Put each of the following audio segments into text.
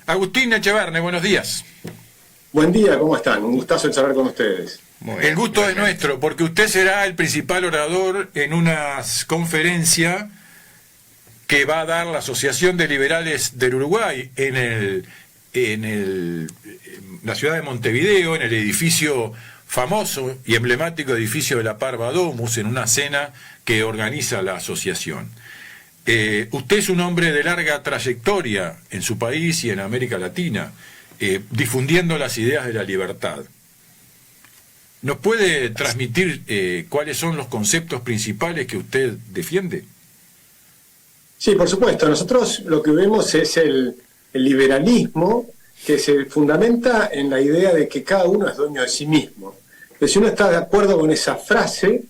Agustín Echeverne, buenos días. Buen día, ¿cómo están? Un gustazo charlar con ustedes. El gusto es nuestro, porque usted será el principal orador en una conferencia que va a dar la Asociación de Liberales del Uruguay en la ciudad de Montevideo, en el edificio famoso y emblemático edificio de la Parva Domus, en una cena que organiza la asociación. Usted es un hombre de larga trayectoria en su país y en América Latina, difundiendo las ideas de la libertad. ¿Nos puede transmitir cuáles son los conceptos principales que usted defiende? Sí, por supuesto. Nosotros lo que vemos es el liberalismo que se fundamenta en la idea de que cada uno es dueño de sí mismo. Entonces, si uno está de acuerdo con esa frase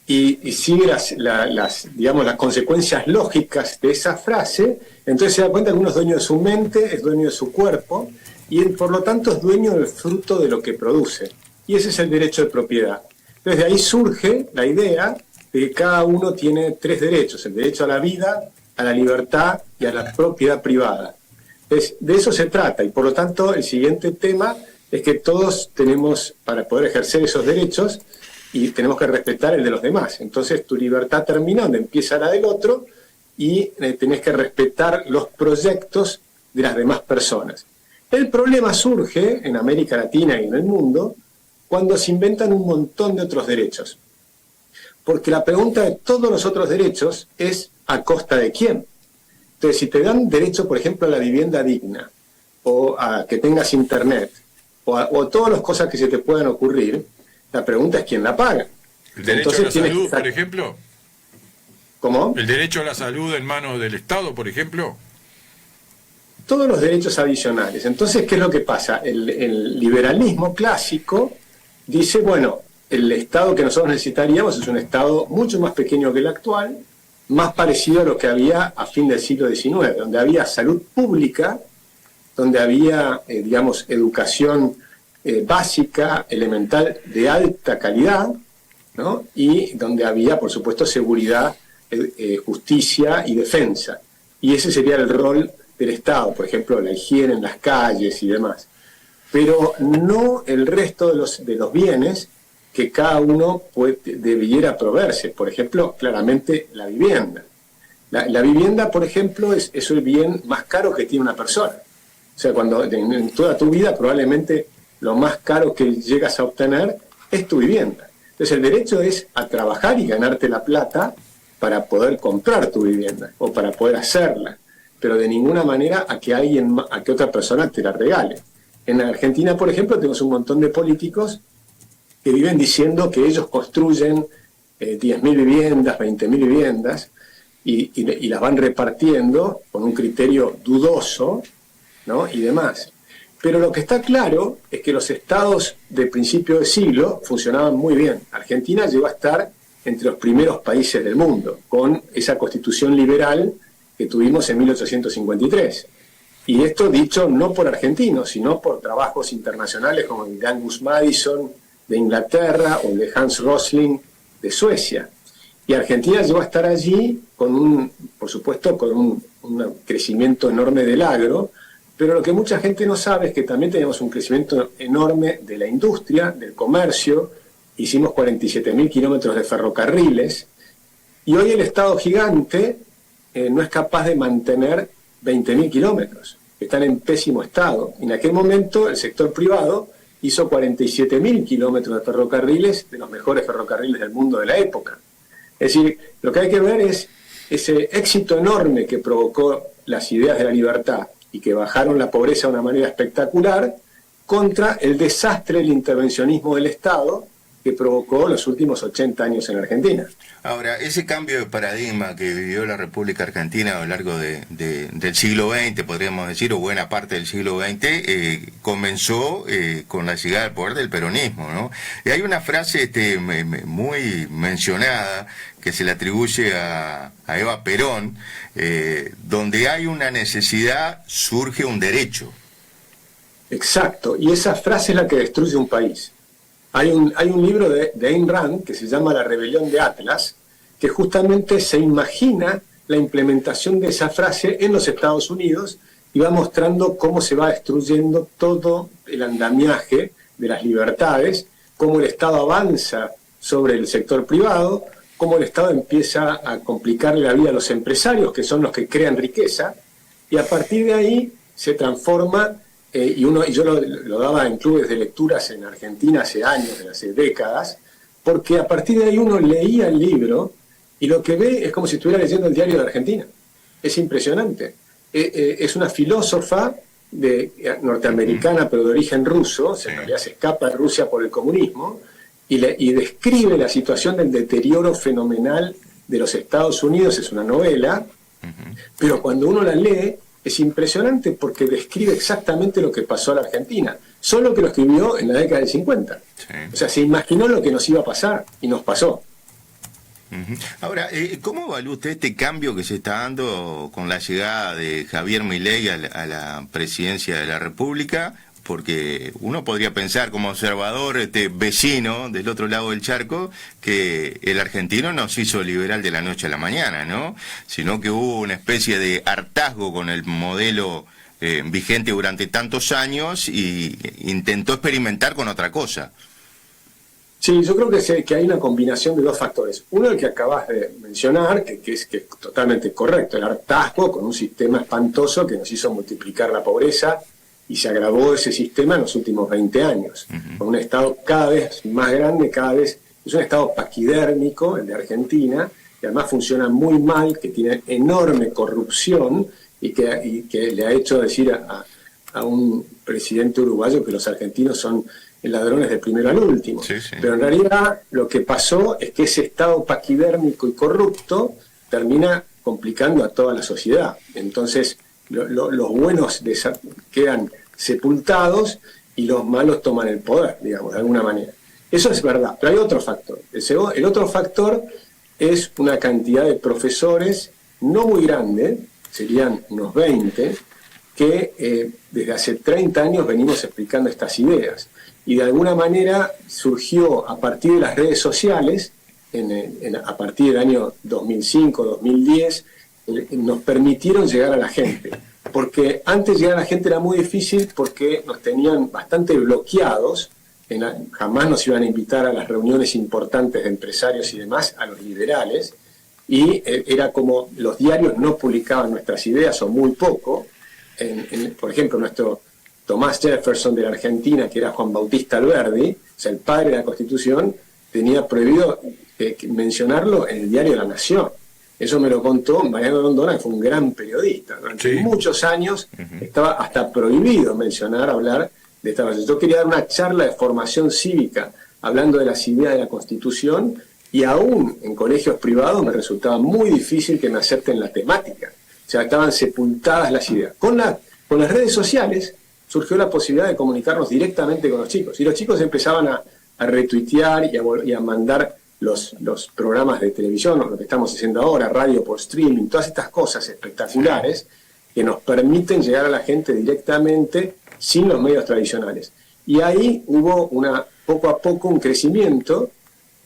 y sigue las consecuencias lógicas de esa frase, entonces se da cuenta que uno es dueño de su mente, es dueño de su cuerpo y por lo tanto es dueño del fruto de lo que produce. Y ese es el derecho de propiedad. Entonces de ahí surge la idea de que cada uno tiene tres derechos: el derecho a la vida, a la libertad y a la propiedad privada. Entonces, de eso se trata, y por lo tanto el siguiente tema es que todos tenemos, para poder ejercer esos derechos, y tenemos que respetar el de los demás. Entonces tu libertad termina donde empieza la del otro, y tenés que respetar los proyectos de las demás personas. El problema surge en América Latina y en el mundo cuando se inventan un montón de otros derechos. Porque la pregunta de todos los otros derechos es ¿a costa de quién? Entonces, si te dan derecho, por ejemplo, a la vivienda digna, o a que tengas internet, o todas las cosas que se te puedan ocurrir, la pregunta es ¿quién la paga? ¿El derecho a la salud, por ejemplo? ¿Cómo? ¿El derecho a la salud en manos del Estado, por ejemplo? Todos los derechos adicionales. Entonces, ¿qué es lo que pasa? El liberalismo clásico dice, bueno, el Estado que nosotros necesitaríamos es un Estado mucho más pequeño que el actual, más parecido a lo que había a fin del siglo XIX, donde había salud pública, donde había, educación básica, elemental, de alta calidad, ¿no? Y donde había, por supuesto, seguridad, justicia y defensa. Y ese sería el rol del Estado, por ejemplo, la higiene en las calles y demás. Pero no el resto de los bienes que cada uno debiera proveerse. Por ejemplo, claramente la vivienda. La vivienda, por ejemplo, es el bien más caro que tiene una persona. O sea, cuando en toda tu vida probablemente lo más caro que llegas a obtener es tu vivienda. Entonces el derecho es a trabajar y ganarte la plata para poder comprar tu vivienda o para poder hacerla, pero de ninguna manera a que otra persona te la regale. En Argentina, por ejemplo, tenemos un montón de políticos que viven diciendo que ellos construyen 10.000 viviendas, 20.000 viviendas, y las van repartiendo con un criterio dudoso, ¿no? Y demás. Pero lo que está claro es que los estados de principio de siglo funcionaban muy bien. Argentina llegó a estar entre los primeros países del mundo, con esa constitución liberal que tuvimos en 1853. Y esto dicho no por argentinos, sino por trabajos internacionales como el de Angus Madison de Inglaterra o el de Hans Rosling de Suecia. Y Argentina llegó a estar allí por supuesto, con un crecimiento enorme del agro, pero lo que mucha gente no sabe es que también tenemos un crecimiento enorme de la industria, del comercio. Hicimos 47.000 kilómetros de ferrocarriles, y hoy el Estado gigante no es capaz de mantener 20.000 kilómetros, que están en pésimo estado. En aquel momento el sector privado hizo 47.000 kilómetros de ferrocarriles, de los mejores ferrocarriles del mundo de la época. Es decir, lo que hay que ver es ese éxito enorme que provocó las ideas de la libertad y que bajaron la pobreza de una manera espectacular, contra el desastre del intervencionismo del Estado que provocó los últimos 80 años en Argentina. Ahora, ese cambio de paradigma que vivió la República Argentina a lo largo del siglo XX, podríamos decir, o buena parte del siglo XX, comenzó con la llegada al poder del peronismo, ¿no? Y hay una frase muy mencionada que se le atribuye a Eva Perón, donde hay una necesidad, surge un derecho. Exacto, y esa frase es la que destruye un país. Hay un libro de Ayn Rand que se llama La rebelión de Atlas, que justamente se imagina la implementación de esa frase en los Estados Unidos y va mostrando cómo se va destruyendo todo el andamiaje de las libertades, cómo el Estado avanza sobre el sector privado, cómo el Estado empieza a complicarle la vida a los empresarios, que son los que crean riqueza, y a partir de ahí se transforma, y yo lo daba en clubes de lecturas en Argentina hace años, hace décadas, porque a partir de ahí uno leía el libro y lo que ve es como si estuviera leyendo el diario de Argentina. Es impresionante. Es una filósofa norteamericana, pero de origen ruso, en realidad se escapa de Rusia por el comunismo, y describe la situación del deterioro fenomenal de los Estados Unidos. Es una novela, pero cuando uno la lee es impresionante porque describe exactamente lo que pasó a la Argentina, solo que lo escribió en la década del 50. Sí. O sea, se imaginó lo que nos iba a pasar y nos pasó. Ahora, ¿cómo evalúa usted este cambio que se está dando con la llegada de Javier Milei a la presidencia de la República? Porque uno podría pensar como observador, vecino del otro lado del charco, que el argentino no se hizo liberal de la noche a la mañana, ¿no? Sino que hubo una especie de hartazgo con el modelo vigente durante tantos años y intentó experimentar con otra cosa. Sí, yo creo que hay una combinación de dos factores. Uno, el que acabas de mencionar, que es totalmente correcto, el hartazgo con un sistema espantoso que nos hizo multiplicar la pobreza, y se agravó ese sistema en los últimos 20 años, con un Estado cada vez más grande, cada vez es un Estado paquidérmico, el de Argentina, que además funciona muy mal, que tiene enorme corrupción y que le ha hecho decir a un presidente uruguayo que los argentinos son ladrones del primero al último. Sí, sí. Pero en realidad lo que pasó es que ese Estado paquidérmico y corrupto termina complicando a toda la sociedad. Entonces los buenos quedan sepultados y los malos toman el poder, digamos, de alguna manera. Eso es verdad, pero hay otro factor. El otro factor es una cantidad de profesores no muy grande, serían unos 20, que desde hace 30 años venimos explicando estas ideas. Y de alguna manera surgió a partir de las redes sociales, a partir del año 2005-2010, nos permitieron llegar a la gente. Porque antes llegar a la gente era muy difícil porque nos tenían bastante bloqueados, jamás nos iban a invitar a las reuniones importantes de empresarios y demás, a los liberales, y era como los diarios no publicaban nuestras ideas o muy poco. Por ejemplo, nuestro Thomas Jefferson de la Argentina, que era Juan Bautista Alberdi, o sea, el padre de la Constitución, tenía prohibido mencionarlo en el diario La Nación. Eso me lo contó Mariano Rondona, que fue un gran periodista. Durante muchos años estaba hasta prohibido hablar de esta cosa. Yo quería dar una charla de formación cívica hablando de las ideas de la Constitución y aún en colegios privados me resultaba muy difícil que me acepten la temática. O sea, estaban sepultadas las ideas. Con las redes sociales surgió la posibilidad de comunicarnos directamente con los chicos. Y los chicos empezaban a retuitear y a mandar los programas de televisión, lo que estamos haciendo ahora, radio por streaming, todas estas cosas espectaculares que nos permiten llegar a la gente directamente sin los medios tradicionales. Y ahí hubo poco a poco un crecimiento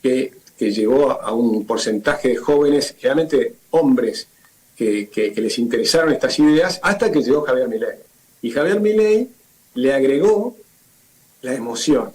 que llegó a un porcentaje de jóvenes, generalmente hombres, que les interesaron estas ideas, hasta que llegó Javier Milei. Y Javier Milei le agregó la emoción,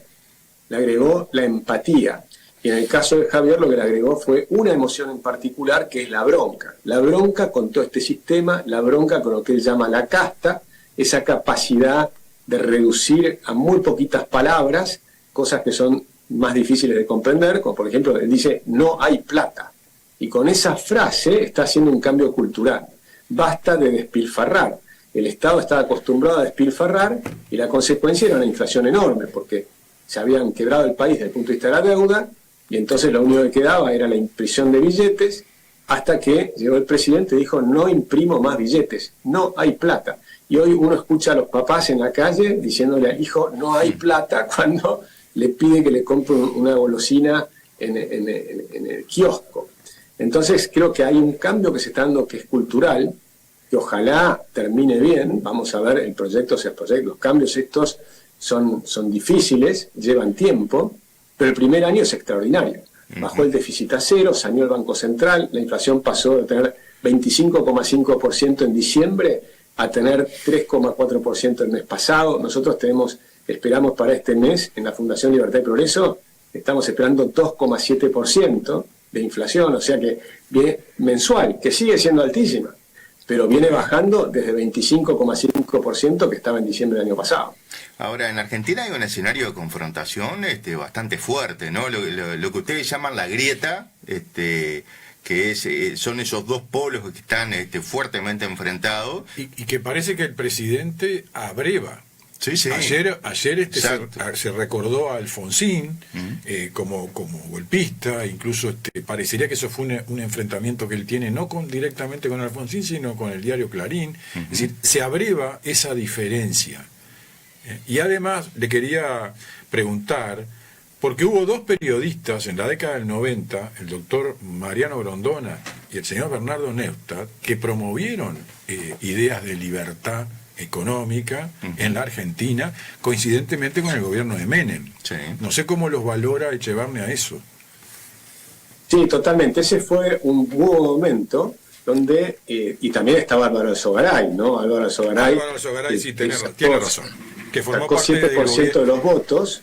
le agregó la empatía. Y en el caso de Javier lo que le agregó fue una emoción en particular, que es la bronca. La bronca con todo este sistema, la bronca con lo que él llama la casta, esa capacidad de reducir a muy poquitas palabras cosas que son más difíciles de comprender, como por ejemplo él dice, no hay plata. Y con esa frase está haciendo un cambio cultural. Basta de despilfarrar. El Estado estaba acostumbrado a despilfarrar y la consecuencia era una inflación enorme, porque se habían quebrado el país desde el punto de vista de la deuda, y entonces lo único que quedaba era la impresión de billetes, hasta que llegó el presidente y dijo, no imprimo más billetes, no hay plata. Y hoy uno escucha a los papás en la calle diciéndole al hijo, no hay plata, cuando le pide que le compre una golosina en el kiosco. Entonces creo que hay un cambio que se está dando que es cultural, que ojalá termine bien. Vamos a ver los cambios estos son difíciles, llevan tiempo, pero el primer año es extraordinario. Bajó el déficit a cero, saneó el Banco Central, la inflación pasó de tener 25,5% en diciembre a tener 3,4% el mes pasado. Nosotros esperamos para este mes, en la Fundación Libertad y Progreso, estamos esperando 2,7% de inflación, o sea que viene mensual, que sigue siendo altísima, pero viene bajando desde 25,5% que estaba en diciembre del año pasado. Ahora, en Argentina hay un escenario de confrontación bastante fuerte, ¿no? Lo que ustedes llaman la grieta, que son esos dos polos que están fuertemente enfrentados. Y que parece que el presidente abreva. Sí, sí. Ayer se recordó a Alfonsín como golpista, incluso parecería que eso fue un enfrentamiento que él tiene no directamente con Alfonsín, sino con el diario Clarín. Es decir, se abreva esa diferencia. Y además le quería preguntar, porque hubo dos periodistas en la década del 90, el doctor Mariano Grondona y el señor Bernardo Neustadt, que promovieron ideas de libertad económica en la Argentina, coincidentemente con el gobierno de Menem. Sí. No sé cómo los valora Echevarne a eso. Sí, totalmente. Ese fue un buen momento donde, y también estaba Álvaro Alzogaray, ¿no? Álvaro Alzogaray sí, tiene razón. Que formó sacó parte 7% de los votos,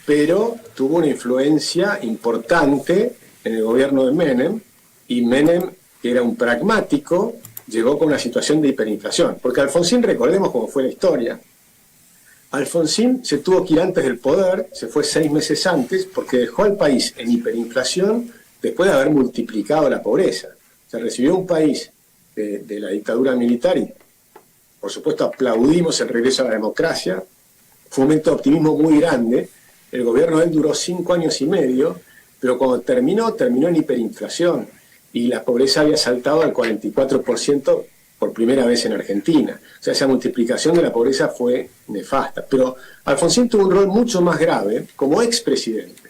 pero tuvo una influencia importante en el gobierno de Menem, y Menem, que era un pragmático, llegó con una situación de hiperinflación. Porque Alfonsín, recordemos cómo fue la historia. Alfonsín se tuvo que ir antes del poder, se fue 6 meses antes, porque dejó al país en hiperinflación después de haber multiplicado la pobreza. Se recibió un país de la dictadura militar y, por supuesto, aplaudimos el regreso a la democracia. Fue un momento de optimismo muy grande. El gobierno de él duró 5 años y medio, pero cuando terminó en hiperinflación. Y la pobreza había saltado al 44% por primera vez en Argentina. O sea, esa multiplicación de la pobreza fue nefasta. Pero Alfonsín tuvo un rol mucho más grave como expresidente.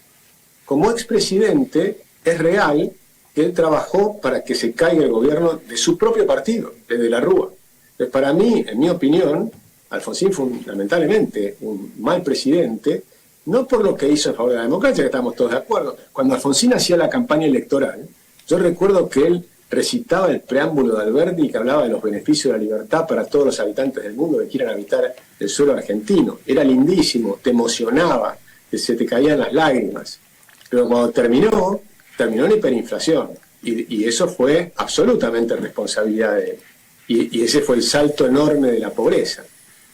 Como expresidente es real que él trabajó para que se caiga el gobierno de su propio partido, desde la Rúa. Pues para mí, en mi opinión, Alfonsín fue lamentablemente un mal presidente, no por lo que hizo en favor de la democracia, que estamos todos de acuerdo. Cuando Alfonsín hacía la campaña electoral, yo recuerdo que él recitaba el preámbulo de Alberti, que hablaba de los beneficios de la libertad para todos los habitantes del mundo que quieran habitar el suelo argentino. Era lindísimo, te emocionaba, se te caían las lágrimas. Pero cuando terminó en hiperinflación. Y eso fue absolutamente responsabilidad de él. Y ese fue el salto enorme de la pobreza.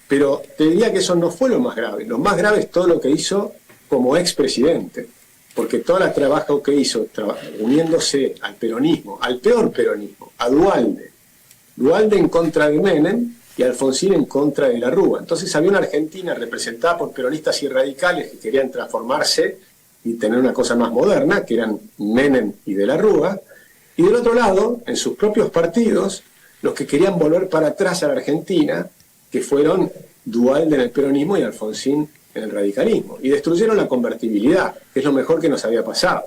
Pero te diría que eso no fue lo más grave. Lo más grave es todo lo que hizo como expresidente. Porque todo el trabajo que hizo, uniéndose al peronismo, al peor peronismo, a Duhalde en contra de Menem y Alfonsín en contra de la Rúa. Entonces había una Argentina representada por peronistas y radicales que querían transformarse y tener una cosa más moderna, que eran Menem y de la Rúa, y del otro lado, en sus propios partidos, los que querían volver para atrás a la Argentina, que fueron Duhalde en el peronismo y Alfonsín en el radicalismo, y destruyeron la convertibilidad, que es lo mejor que nos había pasado.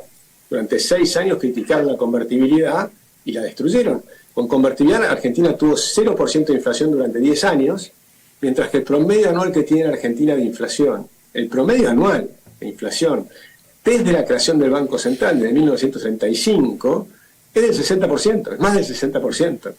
Durante 6 años criticaron la convertibilidad y la destruyeron. Con convertibilidad Argentina tuvo 0% de inflación durante 10 años, mientras que el promedio anual que tiene Argentina de inflación, el promedio anual de inflación, desde la creación del Banco Central, desde 1935, es del 60%, es más del 60%.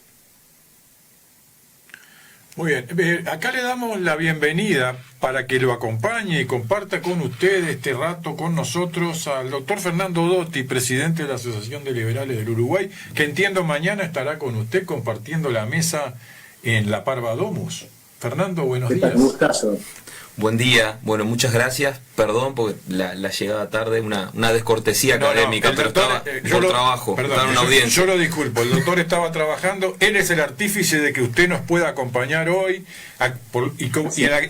Muy bien, acá le damos la bienvenida para que lo acompañe y comparta con usted este rato con nosotros al doctor Fernando Dotti, presidente de la Asociación de Liberales del Uruguay, que entiendo mañana estará con usted compartiendo la mesa en la Parva Domus. Fernando, buenos días. Un gustazo. Buen día, bueno, muchas gracias, perdón porque la llegada tarde, una descortesía académica, pero estaba por trabajo, estaba en una audiencia. Yo lo disculpo, el doctor estaba trabajando, él es el artífice de que usted nos pueda acompañar hoy,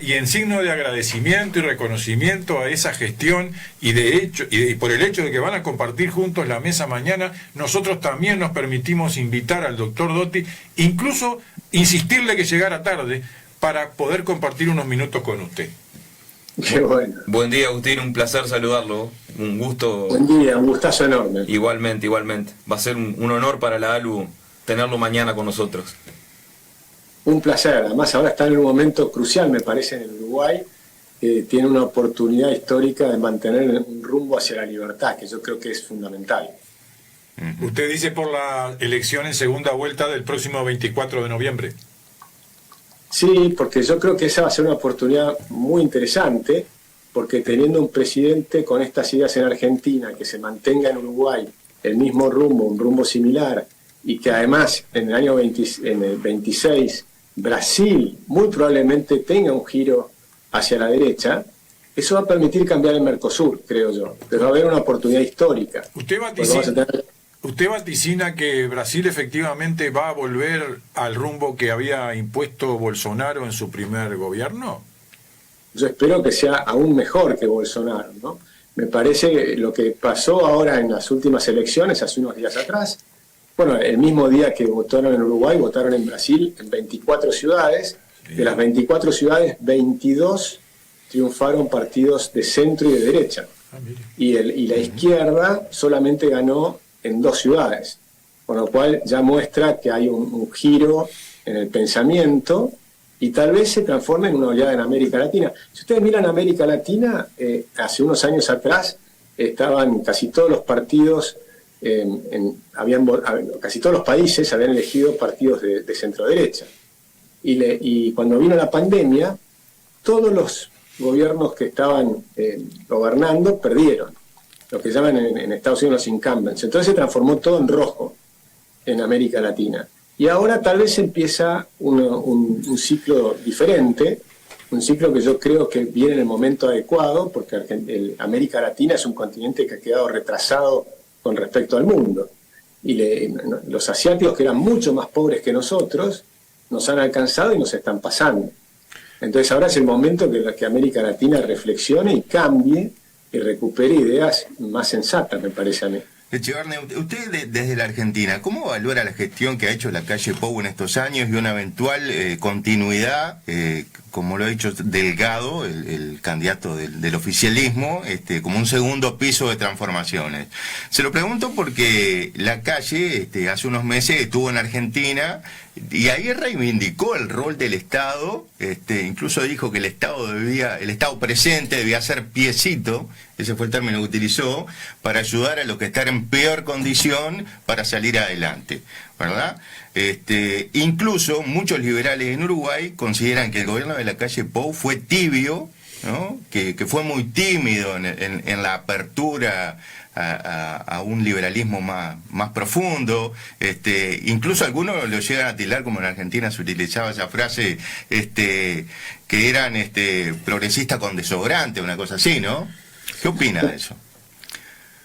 y en signo de agradecimiento y reconocimiento a esa gestión, y por el hecho de que van a compartir juntos la mesa mañana, nosotros también nos permitimos invitar al doctor Dotti, incluso insistirle que llegara tarde, para poder compartir unos minutos con usted. Qué bueno. Buen día, Agustín, un placer saludarlo, un gusto. Buen día, un gustazo enorme. Igualmente. Va a ser un honor para la ALU tenerlo mañana con nosotros. Un placer, además ahora está en un momento crucial, me parece, en el Uruguay, que tiene una oportunidad histórica de mantener un rumbo hacia la libertad, que yo creo que es fundamental. Usted dice por la elección en segunda vuelta del próximo 24 de noviembre. Sí, porque yo creo que esa va a ser una oportunidad muy interesante, porque teniendo un presidente con estas ideas en Argentina, que se mantenga en Uruguay el mismo rumbo, un rumbo similar, y que además en el año en el 26 Brasil muy probablemente tenga un giro hacia la derecha, eso va a permitir cambiar el Mercosur, creo yo. Pero va a haber una oportunidad histórica. ¿Usted vaticina que Brasil efectivamente va a volver al rumbo que había impuesto Bolsonaro en su primer gobierno? Yo espero que sea aún mejor que Bolsonaro, ¿no? Me parece lo que pasó ahora en las últimas elecciones, hace unos días atrás, bueno, el mismo día que votaron en Uruguay, votaron en Brasil en 24 ciudades. Sí. De las 24 ciudades, 22 triunfaron partidos de centro y de derecha. Y la izquierda solamente ganó en 2 ciudades, con lo cual ya muestra que hay un giro en el pensamiento y tal vez se transforme en una oleada en América Latina. Si ustedes miran América Latina, hace unos años atrás estaban casi todos los partidos, casi todos los países habían elegido partidos de centro-derecha. Y cuando vino la pandemia, todos los gobiernos que estaban gobernando perdieron, lo que llaman en Estados Unidos los incumbents. Entonces se transformó todo en rojo en América Latina. Y ahora tal vez empieza un ciclo diferente, un ciclo que yo creo que viene en el momento adecuado, porque América Latina es un continente que ha quedado retrasado con respecto al mundo. Y los asiáticos, que eran mucho más pobres que nosotros, nos han alcanzado y nos están pasando. Entonces ahora es el momento que América Latina reflexione y cambie y recupere ideas más sensatas, me parece a mí. Echevarne, usted desde la Argentina, ¿cómo valora la gestión que ha hecho la calle Pou en estos años y una eventual continuidad, como lo ha dicho Delgado, el candidato del oficialismo, como un segundo piso de transformaciones? Se lo pregunto porque la calle hace unos meses estuvo en Argentina y ahí reivindicó el rol del Estado, incluso dijo que el Estado presente debía ser piecito, ese fue el término que utilizó, para ayudar a los que están en peor condición para salir adelante, ¿verdad? Incluso muchos liberales en Uruguay consideran que el gobierno de la calle Pou fue tibio, ¿no? Que fue muy tímido en la apertura a un liberalismo más profundo. Incluso algunos lo llegan a tildar, como en Argentina se utilizaba esa frase, que eran progresistas con desodorante, una cosa así, ¿no? ¿Qué opina de eso?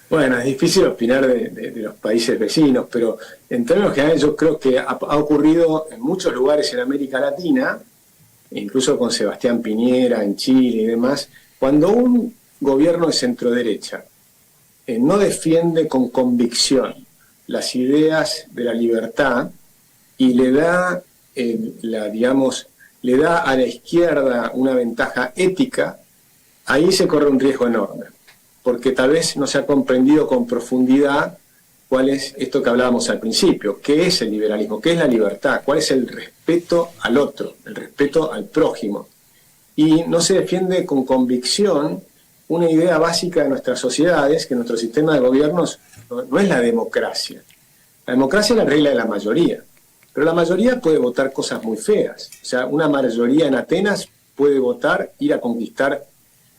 Bueno, es difícil opinar de los países vecinos, pero en términos generales yo creo que ha ocurrido en muchos lugares en América Latina, incluso con Sebastián Piñera en Chile y demás, cuando un gobierno de centroderecha no defiende con convicción las ideas de la libertad y le da, le da a la izquierda una ventaja ética, ahí se corre un riesgo enorme, porque tal vez no se ha comprendido con profundidad cuál es esto que hablábamos al principio, qué es el liberalismo, qué es la libertad, cuál es el respeto al otro, el respeto al prójimo. Y no se defiende con convicción una idea básica de nuestras sociedades, que nuestro sistema de gobiernos no es la democracia. La democracia es la regla de la mayoría, pero la mayoría puede votar cosas muy feas. O sea, una mayoría en Atenas puede votar ir a conquistar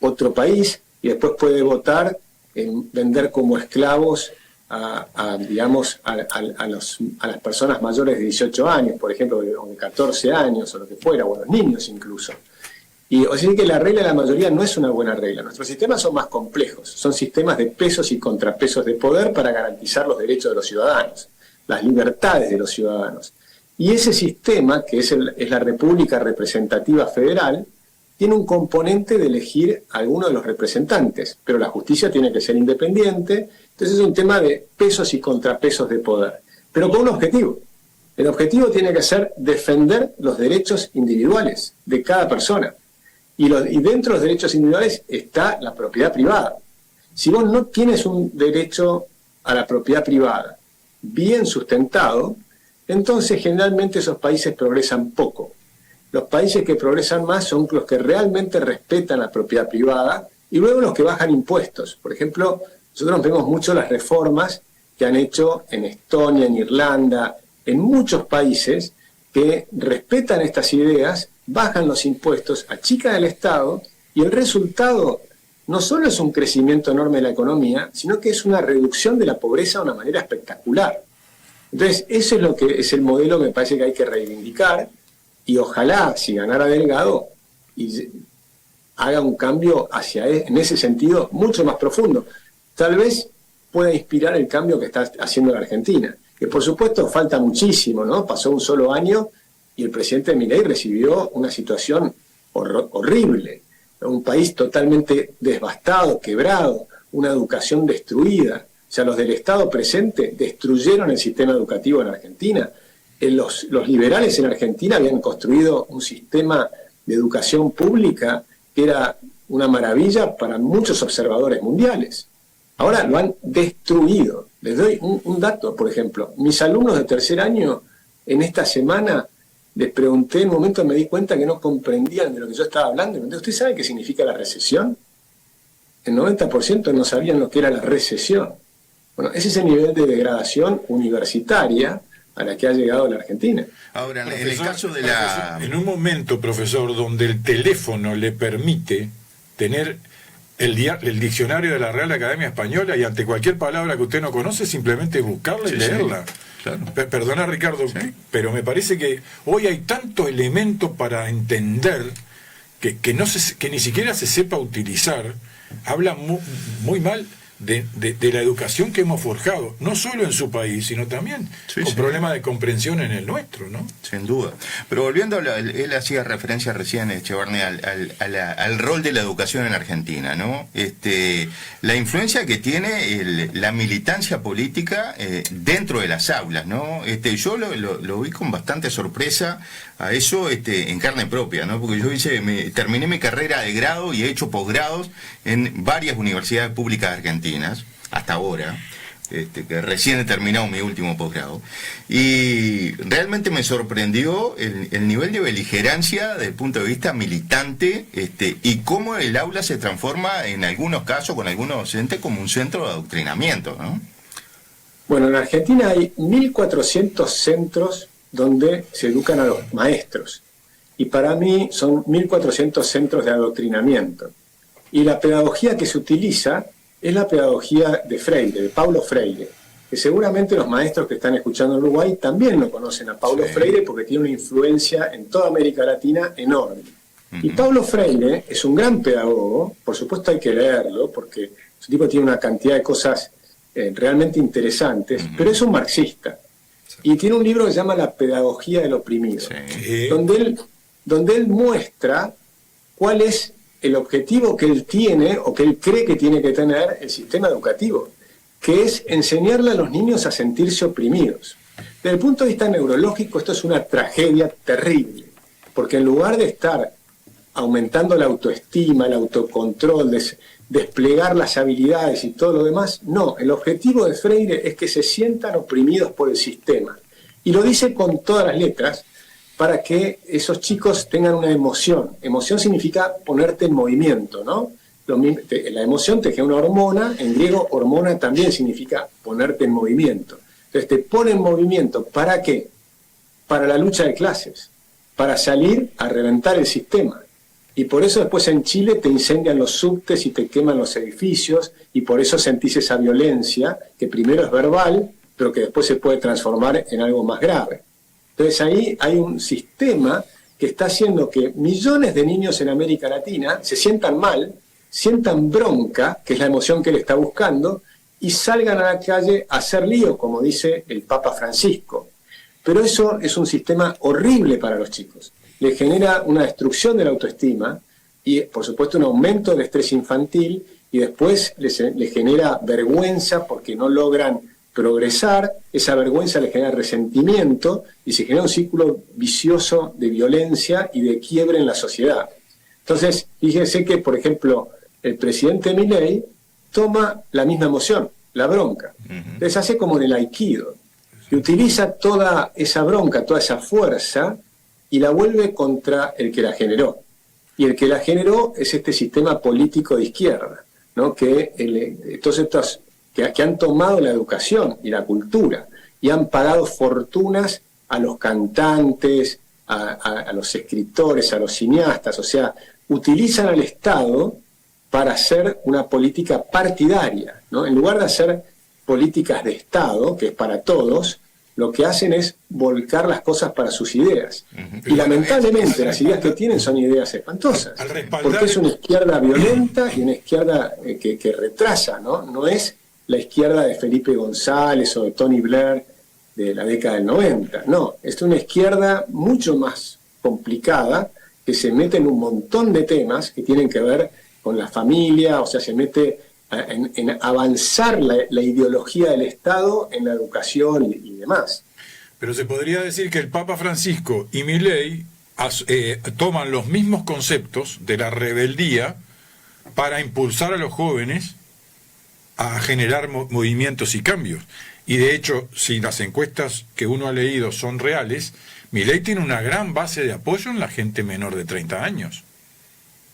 otro país y después puede votar en vender como esclavos a las personas mayores de 18 años, por ejemplo, o de 14 años, o lo que fuera, o a los niños incluso. Y o sea que la regla de la mayoría no es una buena regla. Nuestros sistemas son más complejos, son sistemas de pesos y contrapesos de poder para garantizar los derechos de los ciudadanos, las libertades de los ciudadanos. Y ese sistema, que es la República Representativa Federal, tiene un componente de elegir a alguno de los representantes, pero la justicia tiene que ser independiente. Entonces es un tema de pesos y contrapesos de poder, pero con un objetivo. El objetivo tiene que ser defender los derechos individuales de cada persona. Y dentro de los derechos individuales está la propiedad privada. Si vos no tienes un derecho a la propiedad privada bien sustentado, entonces generalmente esos países progresan poco. Los países que progresan más son los que realmente respetan la propiedad privada y luego los que bajan impuestos. Por ejemplo, nosotros vemos mucho las reformas que han hecho en Estonia, en Irlanda, en muchos países que respetan estas ideas bajan los impuestos, achican el Estado, y el resultado no solo es un crecimiento enorme de la economía, sino que es una reducción de la pobreza de una manera espectacular. Entonces, eso es lo que es el modelo que me parece que hay que reivindicar, y ojalá, si ganara Delgado, y haga un cambio en ese sentido mucho más profundo. Tal vez pueda inspirar el cambio que está haciendo la Argentina, que por supuesto falta muchísimo, ¿no? Pasó un solo año y el presidente Milei recibió una situación horrible, un país totalmente devastado, quebrado, una educación destruida. O sea, los del Estado presente destruyeron el sistema educativo en Argentina. Los liberales en Argentina habían construido un sistema de educación pública que era una maravilla para muchos observadores mundiales. Ahora lo han destruido. Les doy un dato, por ejemplo. Mis alumnos de tercer año, en esta semana, les pregunté, en un momento me di cuenta que no comprendían de lo que yo estaba hablando. Y me pregunté, ¿usted sabe qué significa la recesión? El 90% no sabían lo que era la recesión. Bueno, ese es el nivel de degradación universitaria a la que ha llegado la Argentina. Ahora, profesor, en el caso de la... En un momento, profesor, donde el teléfono le permite tener el diccionario de la Real Academia Española, y ante cualquier palabra que usted no conoce, simplemente buscarla y leerla. Sí, claro. Perdona, Ricardo, sí, pero me parece que hoy hay tantos elementos para entender que ni siquiera se sepa utilizar. Habla muy mal de la educación que hemos forjado, no solo en su país, sino también con problemas de comprensión en el nuestro, ¿no? Sin duda. Pero volviendo a él hacía referencia recién, Echevarne, al rol de la educación en Argentina, ¿no? La influencia que tiene la militancia política dentro de las aulas, ¿no? Yo lo vi con bastante sorpresa a eso en carne propia, ¿no? Porque yo terminé mi carrera de grado y he hecho posgrados en varias universidades públicas argentinas hasta ahora, que recién he terminado mi último posgrado, y realmente me sorprendió el nivel de beligerancia desde el punto de vista militante, y cómo el aula se transforma en algunos casos con algunos docentes como un centro de adoctrinamiento, ¿no? Bueno, en Argentina hay 1.400 centros donde se educan a los maestros, y para mí son 1.400 centros de adoctrinamiento, y la pedagogía que se utiliza es la pedagogía de Freire, de Paulo Freire, que seguramente los maestros que están escuchando en Uruguay también lo conocen a Paulo Freire, porque tiene una influencia en toda América Latina enorme. Y Paulo Freire es un gran pedagogo, por supuesto hay que leerlo, porque su tipo tiene una cantidad de cosas realmente interesantes, pero es un marxista. Y tiene un libro que se llama La pedagogía del oprimido, donde él muestra cuál es el objetivo que él tiene o que él cree que tiene que tener el sistema educativo, que es enseñarle a los niños a sentirse oprimidos. Desde el punto de vista neurológico, esto es una tragedia terrible, porque en lugar de estar aumentando la autoestima, el autocontrol, desplegar las habilidades y todo lo demás, no, el objetivo de Freire es que se sientan oprimidos por el sistema. Y lo dice con todas las letras, para que esos chicos tengan una emoción. Emoción significa ponerte en movimiento, ¿no? La emoción te genera una hormona, en griego hormona también significa ponerte en movimiento. Entonces te pone en movimiento, ¿para qué? Para la lucha de clases, para salir a reventar el sistema. Y por eso después en Chile te incendian los subtes y te queman los edificios, y por eso sentís esa violencia, que primero es verbal, pero que después se puede transformar en algo más grave. Entonces ahí hay un sistema que está haciendo que millones de niños en América Latina se sientan mal, sientan bronca, que es la emoción que él está buscando, y salgan a la calle a hacer lío, como dice el Papa Francisco. Pero eso es un sistema horrible para los chicos. Les genera una destrucción de la autoestima y, por supuesto, un aumento del estrés infantil, y después les genera vergüenza porque no logran progresar, esa vergüenza le genera resentimiento y se genera un círculo vicioso de violencia y de quiebre en la sociedad. Entonces, fíjense que, por ejemplo, el presidente Milei toma la misma emoción, la bronca. Entonces hace como en el aikido, y utiliza toda esa bronca, toda esa fuerza, y la vuelve contra el que la generó. Y el que la generó es este sistema político de izquierda, ¿no? Todos estos que han tomado la educación y la cultura y han pagado fortunas a los cantantes, a los escritores, a los cineastas, o sea, utilizan al Estado para hacer una política partidaria, ¿no? En lugar de hacer políticas de Estado, que es para todos, lo que hacen es volcar las cosas para sus ideas. Y lamentablemente las ideas que tienen son ideas espantosas, porque es una izquierda violenta y una izquierda que retrasa, ¿no? No es la izquierda de Felipe González o de Tony Blair de la década del 90, no, es una izquierda mucho más complicada que se mete en un montón de temas que tienen que ver con la familia, o sea, se mete en avanzar la ideología del Estado en la educación y demás. Pero se podría decir que el Papa Francisco y Milei toman los mismos conceptos de la rebeldía para impulsar a los jóvenes a generar movimientos y cambios. Y de hecho, si las encuestas que uno ha leído son reales, Milei tiene una gran base de apoyo en la gente menor de 30 años.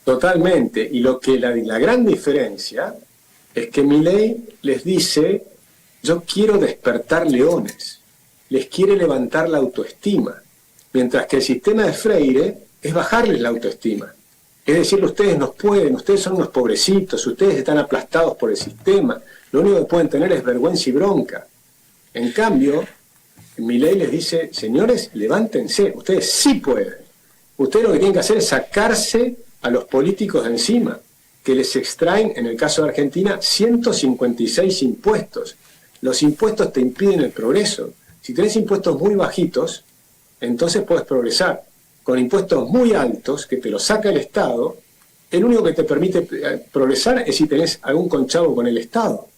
Totalmente. Y lo que la gran diferencia es que Milei les dice: yo quiero despertar leones, les quiere levantar la autoestima, mientras que el sistema de Freire es bajarles la autoestima. Es decirle: ustedes no pueden, ustedes son unos pobrecitos, ustedes están aplastados por el sistema, lo único que pueden tener es vergüenza y bronca. En cambio, Milei les dice: señores, levántense, ustedes sí pueden. Ustedes lo que tienen que hacer es sacarse a los políticos de encima, que les extraen, en el caso de Argentina, 156 impuestos. Los impuestos te impiden el progreso. Si tenés impuestos muy bajitos, entonces puedes progresar. Con impuestos muy altos, que te los saca el Estado, el único que te permite progresar es si tenés algún conchavo con el Estado.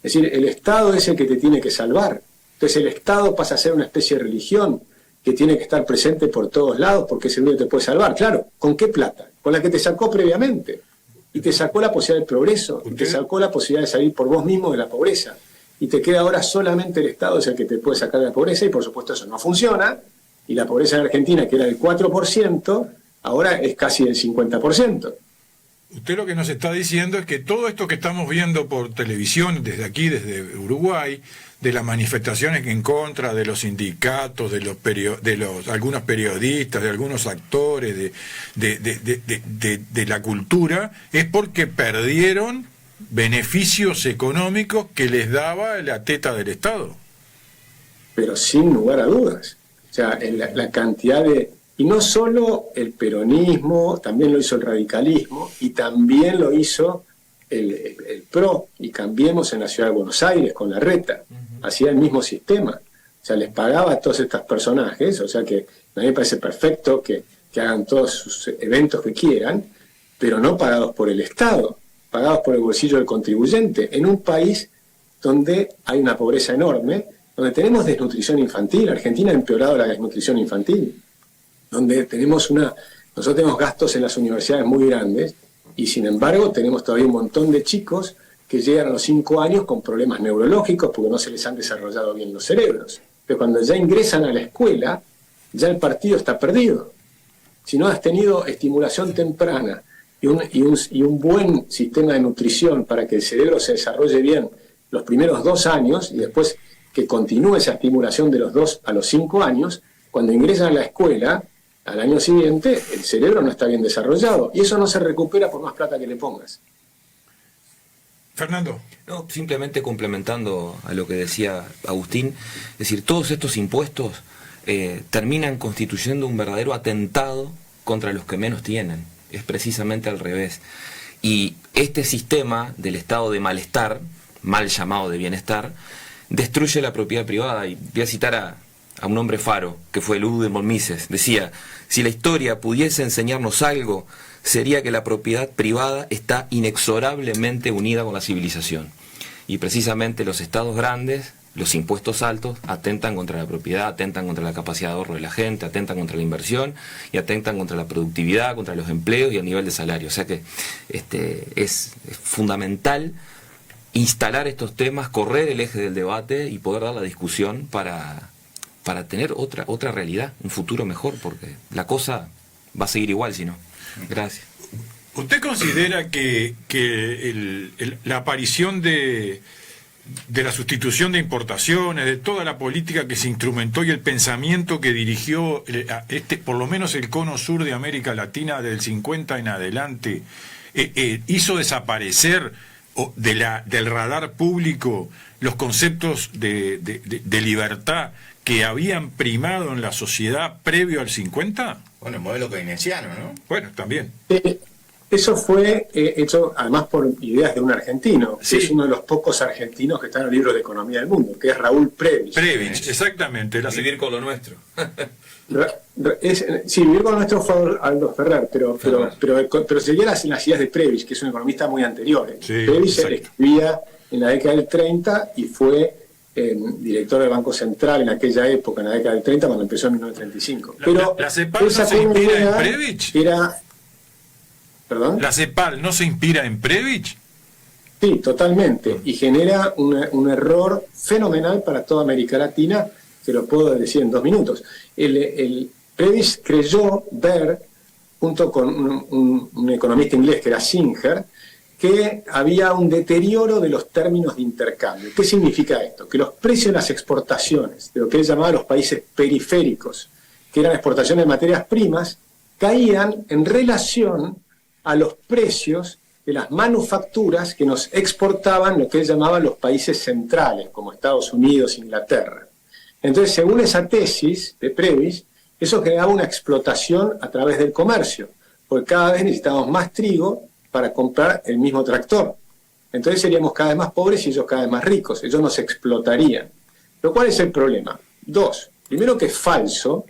Es decir, el Estado es el que te tiene que salvar. Entonces el Estado pasa a ser una especie de religión que tiene que estar presente por todos lados porque es el único que te puede salvar. Claro, ¿con qué plata? Con la que te sacó previamente. Y te sacó la posibilidad del progreso, y te sacó la posibilidad de salir por vos mismo de la pobreza. Y te queda ahora solamente el Estado es el que te puede sacar de la pobreza, y por supuesto eso no funciona, y la pobreza en Argentina, que era del 4%, ahora es casi del 50%. Usted lo que nos está diciendo es que todo esto que estamos viendo por televisión, desde aquí, desde Uruguay, de las manifestaciones en contra de los sindicatos, de algunos periodistas, de algunos actores, de la cultura, es porque perdieron beneficios económicos que les daba la teta del Estado. Pero sin lugar a dudas. O sea, la cantidad de... Y no solo el peronismo, también lo hizo el radicalismo y también lo hizo el PRO y Cambiemos en la Ciudad de Buenos Aires con Larreta. Hacía el mismo sistema. O sea, les pagaba a todos estos personajes, o sea que a mí me parece perfecto que hagan todos sus eventos que quieran, pero no pagados por el Estado, pagados por el bolsillo del contribuyente, en un país donde hay una pobreza enorme, donde tenemos desnutrición infantil. Argentina ha empeorado la desnutrición infantil, donde nosotros tenemos gastos en las universidades muy grandes y sin embargo tenemos todavía un montón de chicos que llegan a los 5 años con problemas neurológicos porque no se les han desarrollado bien los cerebros. Pero cuando ya ingresan a la escuela, ya el partido está perdido. Si no has tenido estimulación temprana y un buen sistema de nutrición para que el cerebro se desarrolle bien los primeros 2 años y después que continúe esa estimulación de los 2 a los 5 años, cuando ingresan a la escuela, al año siguiente, el cerebro no está bien desarrollado. Y eso no se recupera por más plata que le pongas. Fernando. No, simplemente complementando a lo que decía Agustín, es decir, todos estos impuestos terminan constituyendo un verdadero atentado contra los que menos tienen. Es precisamente al revés. Y este sistema del estado de malestar, mal llamado de bienestar, destruye la propiedad privada. Y voy a citar a un hombre faro, que fue Ludwig Mises. Decía: si la historia pudiese enseñarnos algo, sería que la propiedad privada está inexorablemente unida con la civilización. Y precisamente los estados grandes, los impuestos altos, atentan contra la propiedad, atentan contra la capacidad de ahorro de la gente, atentan contra la inversión y atentan contra la productividad, contra los empleos y el nivel de salario. O sea que es fundamental instalar estos temas, correr el eje del debate y poder dar la discusión para tener otra realidad, un futuro mejor, porque la cosa va a seguir igual si no. Gracias. ¿Usted considera que la aparición de de la sustitución de importaciones, de toda la política que se instrumentó y el pensamiento que dirigió por lo menos el cono sur de América Latina del 50 en adelante, hizo desaparecer del radar público los conceptos de libertad que habían primado en la sociedad previo al 50? Bueno, el modelo keynesiano, ¿no? Bueno, también. Eso fue hecho además por ideas de un argentino, Sí. que es uno de los pocos argentinos que está en el libro de Economía del Mundo, que es Raúl Previs. Previs, exactamente. Vivir con lo nuestro. Sí, vivir con nuestro fue Aldo Ferrer, pero seguía las ideas de Previs, que es un economista muy anterior. Sí, Previs exacto. escribía en la década del 30 y fue director del Banco Central en aquella época, en la década del 30, cuando empezó en 1935. Pero ¿La CEPAL no esa se inspira en idea Previs? ¿Perdón? ¿La CEPAL no se inspira en Previs? Sí, totalmente. Y genera un error fenomenal para toda América Latina, que lo puedo decir en 2 minutos. El Previs creyó ver, junto con un economista inglés que era Singer, que había un deterioro de los términos de intercambio. ¿Qué significa esto? Que los precios de las exportaciones, de lo que él llamaba los países periféricos, que eran exportaciones de materias primas, caían en relación a los precios de las manufacturas que nos exportaban lo que él llamaba los países centrales, como Estados Unidos, Inglaterra. Entonces, según esa tesis de Previs, eso generaba una explotación a través del comercio, porque cada vez necesitábamos más trigo para comprar el mismo tractor. Entonces seríamos cada vez más pobres y ellos cada vez más ricos, ellos nos explotarían. Pero ¿cuál es el problema? 2. Primero, que es falso,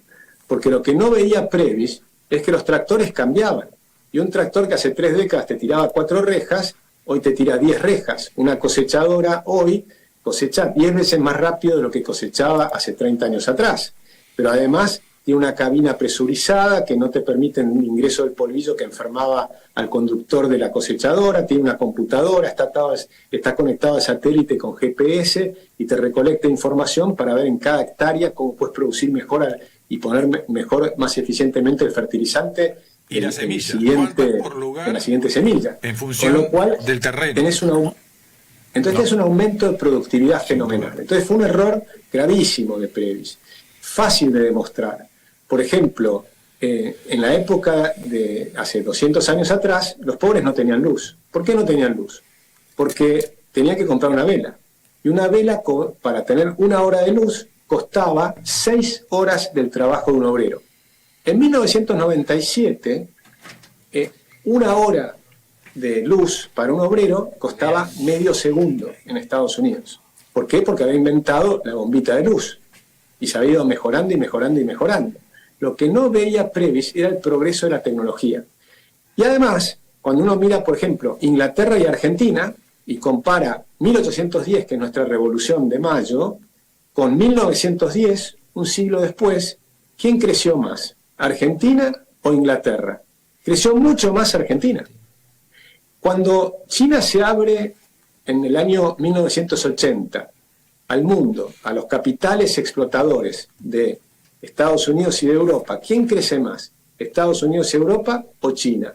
porque lo que no veía Previs es que los tractores cambiaban. Y un tractor que hace 3 décadas te tiraba 4 rejas, hoy te tira 10 rejas. Una cosechadora hoy cosecha 10 veces más rápido de lo que cosechaba hace 30 años atrás. Pero además tiene una cabina presurizada que no te permite el ingreso del polvillo que enfermaba al conductor de la cosechadora, tiene una computadora, está conectado al satélite con GPS y te recolecta información para ver en cada hectárea cómo puedes producir mejor y poner mejor, más eficientemente el fertilizante y la semilla, en la siguiente semilla. En función con lo cual, del terreno. Tenés un aumento de productividad fenomenal. Entonces fue un error gravísimo de Previs, fácil de demostrar. Por ejemplo, en la época de hace 200 años atrás, los pobres no tenían luz. ¿Por qué no tenían luz? Porque tenían que comprar una vela. Y una vela, para tener 1 hora de luz, costaba 6 horas del trabajo de un obrero. En 1997, 1 hora de luz para un obrero costaba medio segundo en Estados Unidos. ¿Por qué? Porque había inventado la bombita de luz y se había ido mejorando y mejorando y mejorando. Lo que no veía Previs era el progreso de la tecnología. Y además, cuando uno mira, por ejemplo, Inglaterra y Argentina, y compara 1810, que es nuestra Revolución de Mayo, con 1910, un siglo después, ¿quién creció más? ¿Argentina o Inglaterra? Creció mucho más Argentina. Cuando China se abre en el año 1980 al mundo, a los capitales explotadores de Estados Unidos y de Europa, ¿quién crece más? ¿Estados Unidos y Europa o China?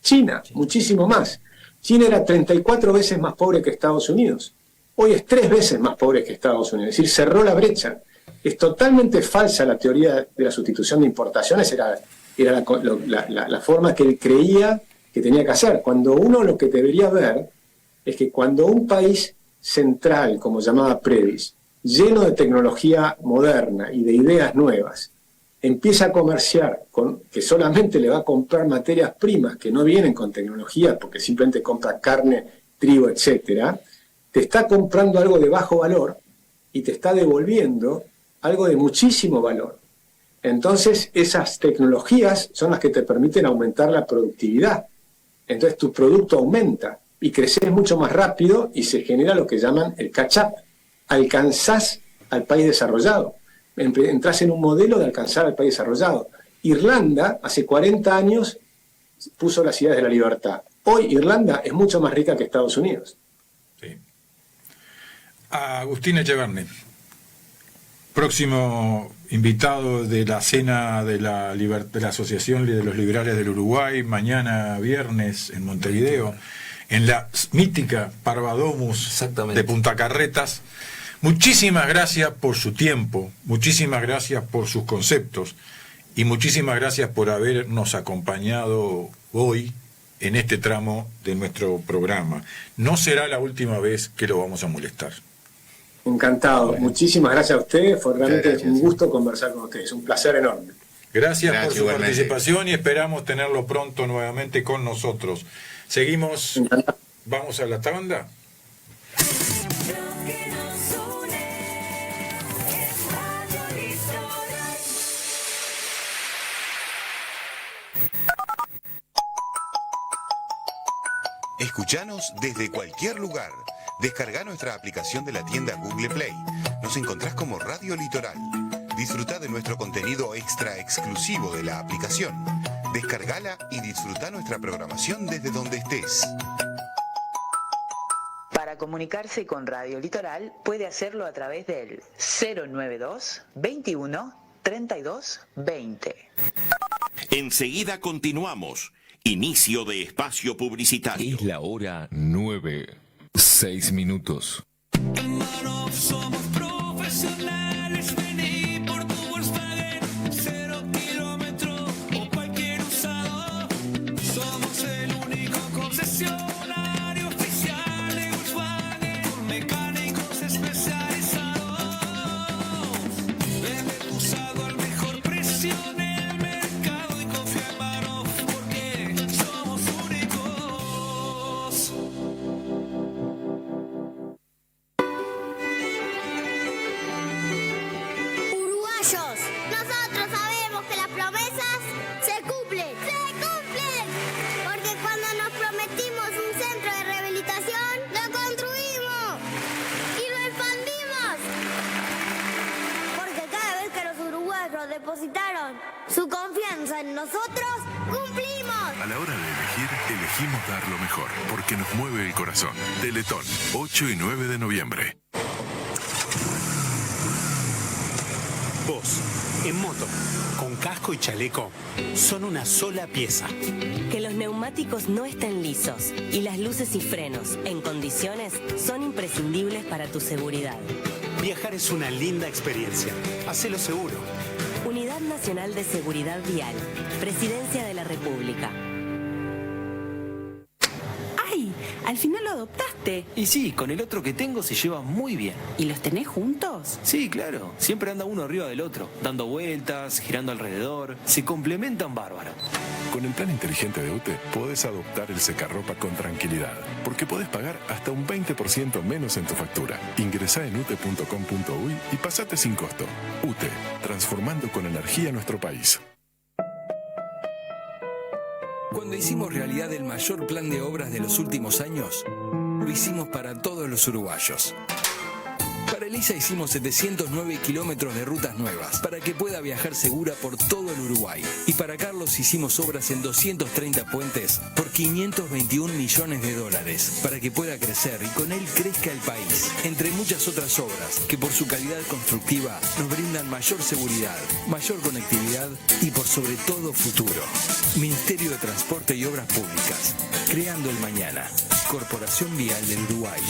China, muchísimo más. China era 34 veces más pobre que Estados Unidos. Hoy es 3 veces más pobre que Estados Unidos. Es decir, cerró la brecha. Es totalmente falsa la teoría de la sustitución de importaciones, era la forma que él creía que tenía que hacer. Cuando uno lo que debería ver es que cuando un país central, como llamaba Previs, lleno de tecnología moderna y de ideas nuevas, empieza a comerciar que solamente le va a comprar materias primas que no vienen con tecnología, porque simplemente compra carne, trigo, etcétera, te está comprando algo de bajo valor y te está devolviendo algo de muchísimo valor. Entonces, esas tecnologías son las que te permiten aumentar la productividad. Entonces, tu producto aumenta y creces mucho más rápido y se genera lo que llaman el catch-up. Alcanzás al país desarrollado. Entrás en un modelo de alcanzar al país desarrollado. Irlanda, hace 40 años, puso las ideas de la libertad. Hoy Irlanda es mucho más rica que Estados Unidos. Sí. Agustín Echeverri, próximo invitado de la cena de la Asociación de los Liberales del Uruguay, mañana viernes en Montevideo. en la mítica Parvadomus Exactamente. de Punta Carretas. Muchísimas gracias por su tiempo, muchísimas gracias por sus conceptos y muchísimas gracias por habernos acompañado hoy en este tramo de nuestro programa. No será la última vez que lo vamos a molestar. Encantado. Bueno. Muchísimas gracias a ustedes. Fue realmente Gracias. un gusto conversar con ustedes. Un placer enorme. Gracias por su igualmente. participación y esperamos tenerlo pronto nuevamente con nosotros. Seguimos, Encantado. vamos a la tanda. Escuchanos desde cualquier lugar. Descarga nuestra aplicación de la tienda Google Play. Nos encontrás como Radio Litoral. Disfruta de nuestro contenido extra exclusivo de la aplicación. Descargala y disfruta nuestra programación desde donde estés. Para comunicarse con Radio Litoral puede hacerlo a través del 092 21 32 20. Enseguida continuamos. Inicio de espacio publicitario. Es la hora 9:06. En Manov somos profesionales, vení por tu Volkswagen, 0 kilómetros o cualquier usado. Somos el único concesionario oficial de Volkswagen, con mecánicos especializados. Vende tu usado al mejor precio en el mercado y confía en Manov porque somos únicos. Uruguayos, nosotros sabemos que las promesas se cumplen. ¡Se cumplen! Porque cuando nos prometimos un centro de rehabilitación, lo construimos y lo expandimos. Porque cada vez que los uruguayos depositaron su confianza en nosotros, cumplimos. A la hora de elegir, elegimos dar lo mejor, porque nos mueve el corazón. Teletón, 8 y 9 de noviembre. Vos, en moto, con casco y chaleco, son una sola pieza. Que los neumáticos no estén lisos y las luces y frenos en condiciones son imprescindibles para tu seguridad. Viajar es una linda experiencia. Hacelo seguro. Unidad Nacional de Seguridad Vial. Presidencia de la República. ¡Ay! Al final lo adoptaste. Y sí, con el otro que tengo se lleva muy bien. ¿Y los tenés juntos? Sí, claro. Siempre anda uno arriba del otro, dando vueltas, girando alrededor. Se complementan bárbaro. Con el plan inteligente de UTE podés adoptar el secarropa con tranquilidad, porque podés pagar hasta un 20% menos en tu factura. Ingresá en ute.com.uy y pasate sin costo. UTE, transformando con energía nuestro país. Cuando hicimos realidad el mayor plan de obras de los últimos años, lo hicimos para todos los uruguayos. Para Elisa hicimos 709 kilómetros de rutas nuevas, para que pueda viajar segura por todo el Uruguay. Y para Carlos hicimos obras en 230 puentes por 521 millones de dólares, para que pueda crecer y con él crezca el país. Entre muchas otras obras, que por su calidad constructiva nos brindan mayor seguridad, mayor conectividad y por sobre todo futuro. Ministerio de Transporte y Obras Públicas. Creando el mañana. Corporación Vial del Uruguay.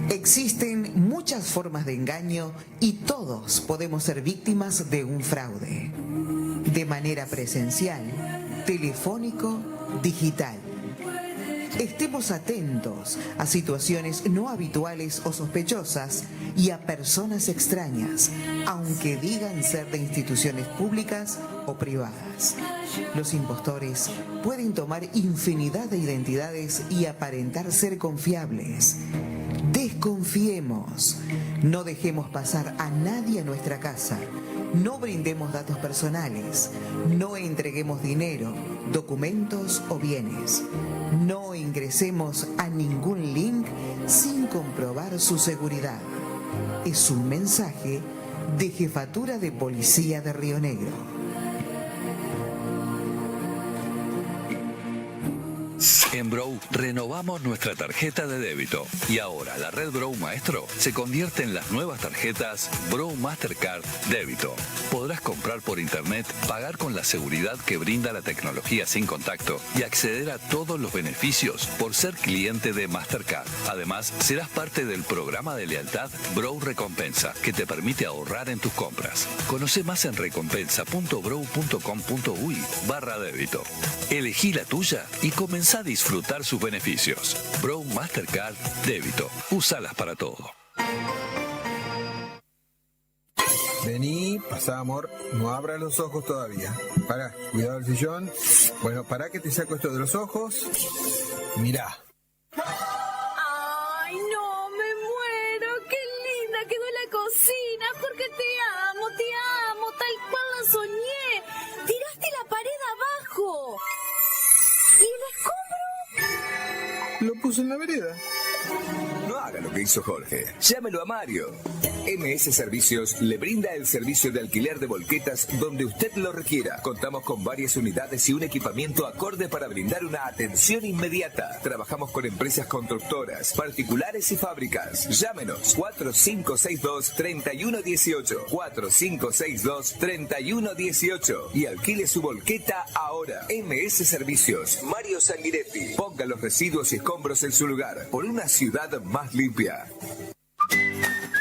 Existen muchas formas de engaño y todos podemos ser víctimas de un fraude. De manera presencial, telefónico, digital. Estemos atentos a situaciones no habituales o sospechosas y a personas extrañas, aunque digan ser de instituciones públicas o privadas. Los impostores pueden tomar infinidad de identidades y aparentar ser confiables. Desconfiemos, no dejemos pasar a nadie a nuestra casa, no brindemos datos personales, no entreguemos dinero, documentos o bienes, no ingresemos a ningún link sin comprobar su seguridad. Es un mensaje de Jefatura de Policía de Río Negro. En Brow renovamos nuestra tarjeta de débito y ahora la red Brow Maestro se convierte en las nuevas tarjetas Brow Mastercard Débito. Podrás comprar por internet, pagar con la seguridad que brinda la tecnología sin contacto y acceder a todos los beneficios por ser cliente de Mastercard. Además, serás parte del programa de lealtad Brow Recompensa, que te permite ahorrar en tus compras. Conoce más en recompensa.brow.com.uy/débito. Elegí la tuya y comenzá a disfrutar sus beneficios. Brow Mastercard Débito. Úsalas para todo. Vení, pasá, amor. No abras los ojos todavía. Pará, cuidado el sillón. Bueno, pará que te saco esto de los ojos. Mirá. Ay, no, me muero. Qué linda quedó la cocina. Porque te amo, tal cual la soñé. Tiraste la pared abajo. ¿Y el escombro? Lo puse en la vereda. No haga lo que hizo Jorge. Llámelo a Mario. MS Servicios le brinda el servicio de alquiler de volquetas donde usted lo requiera. Contamos con varias unidades y un equipamiento acorde para brindar una atención inmediata. Trabajamos con empresas constructoras, particulares y fábricas. Llámenos 4562-3118. 4562-3118. Y alquile su volqueta ahora. MS Servicios. Mario Sanguinetti. Ponga los residuos y escombros en su lugar por una ciudad más limpia.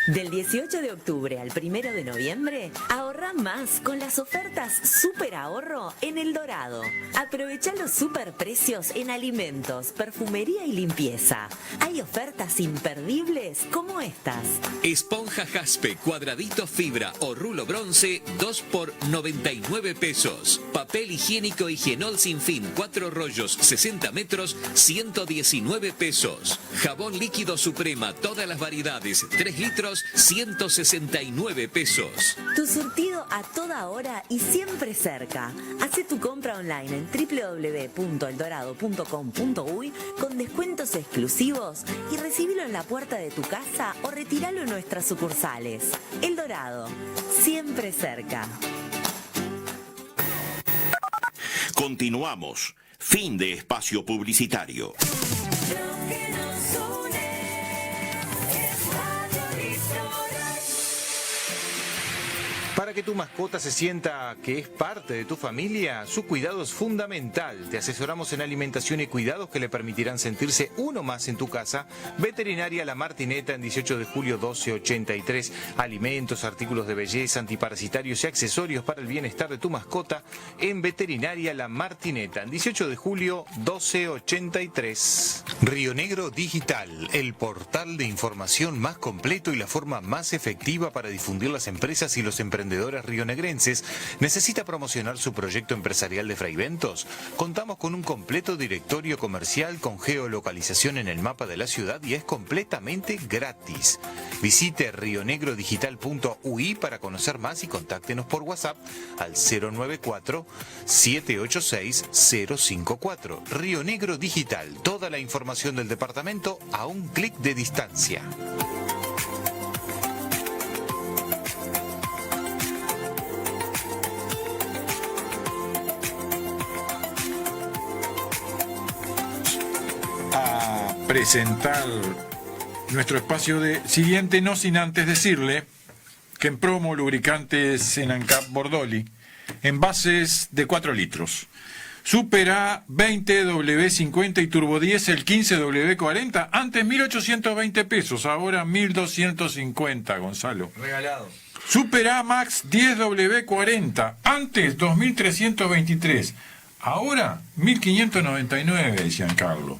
Del 18 de octubre al 1 de noviembre, ahorra más con las ofertas Super Ahorro en El Dorado. Aprovecha los super precios en alimentos, perfumería y limpieza. Hay ofertas imperdibles como estas. Esponja Jaspe, cuadradito fibra o rulo bronce, 2 por 99 pesos. Papel higiénico Higienol sin fin, 4 rollos, 60 metros, 119 pesos. Jabón líquido Suprema, todas las variedades, 3 litros, 169 pesos. Tu surtido a toda hora y siempre cerca. Hace tu compra online en www.eldorado.com.uy con descuentos exclusivos y recibilo en la puerta de tu casa o retíralo en nuestras sucursales. El Dorado, siempre cerca. Continuamos. Fin de espacio publicitario. Para que tu mascota se sienta que es parte de tu familia, su cuidado es fundamental. Te asesoramos en alimentación y cuidados que le permitirán sentirse uno más en tu casa. Veterinaria La Martineta en 18 de julio 1283. Alimentos, artículos de belleza, antiparasitarios y accesorios para el bienestar de tu mascota en Veterinaria La Martineta en 18 de julio 1283. Río Negro Digital, el portal de información más completo y la forma más efectiva para difundir las empresas y los emprendedores rionegrenses. ¿Necesita promocionar su proyecto empresarial de fraiventos? Contamos con un completo directorio comercial con geolocalización en el mapa de la ciudad y es completamente gratis. Visite rionegro-digital.ui para conocer más y contáctenos por WhatsApp al 094-786-054. Río Negro Digital, toda la información del departamento a un clic de distancia. A presentar nuestro espacio de siguiente, no sin antes decirle que en promo lubricantes en ANCAP Bordoli, envases de 4 litros, Super A 20W50 y Turbo Diesel 15W40, antes 1.820 pesos, ahora 1.250, Gonzalo. Regalado. Super A Max 10W40, antes 2.323. Ahora 1.599, decían Carlos.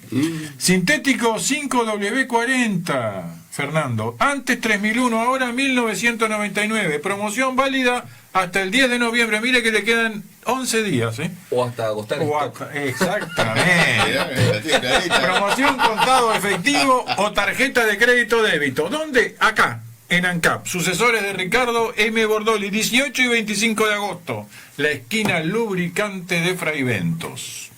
Sintético 5W40, Fernando. Antes 3.001, ahora 1.999. Promoción válida hasta el 10 de noviembre. Mire que le quedan 11 días. O hasta agotar el stock. Exactamente. Promoción contado efectivo o tarjeta de crédito débito. ¿Dónde? Acá. En ANCAP, sucesores de Ricardo M. Bordoli, 18 y 25 de agosto, la esquina lubricante de Fraiventos.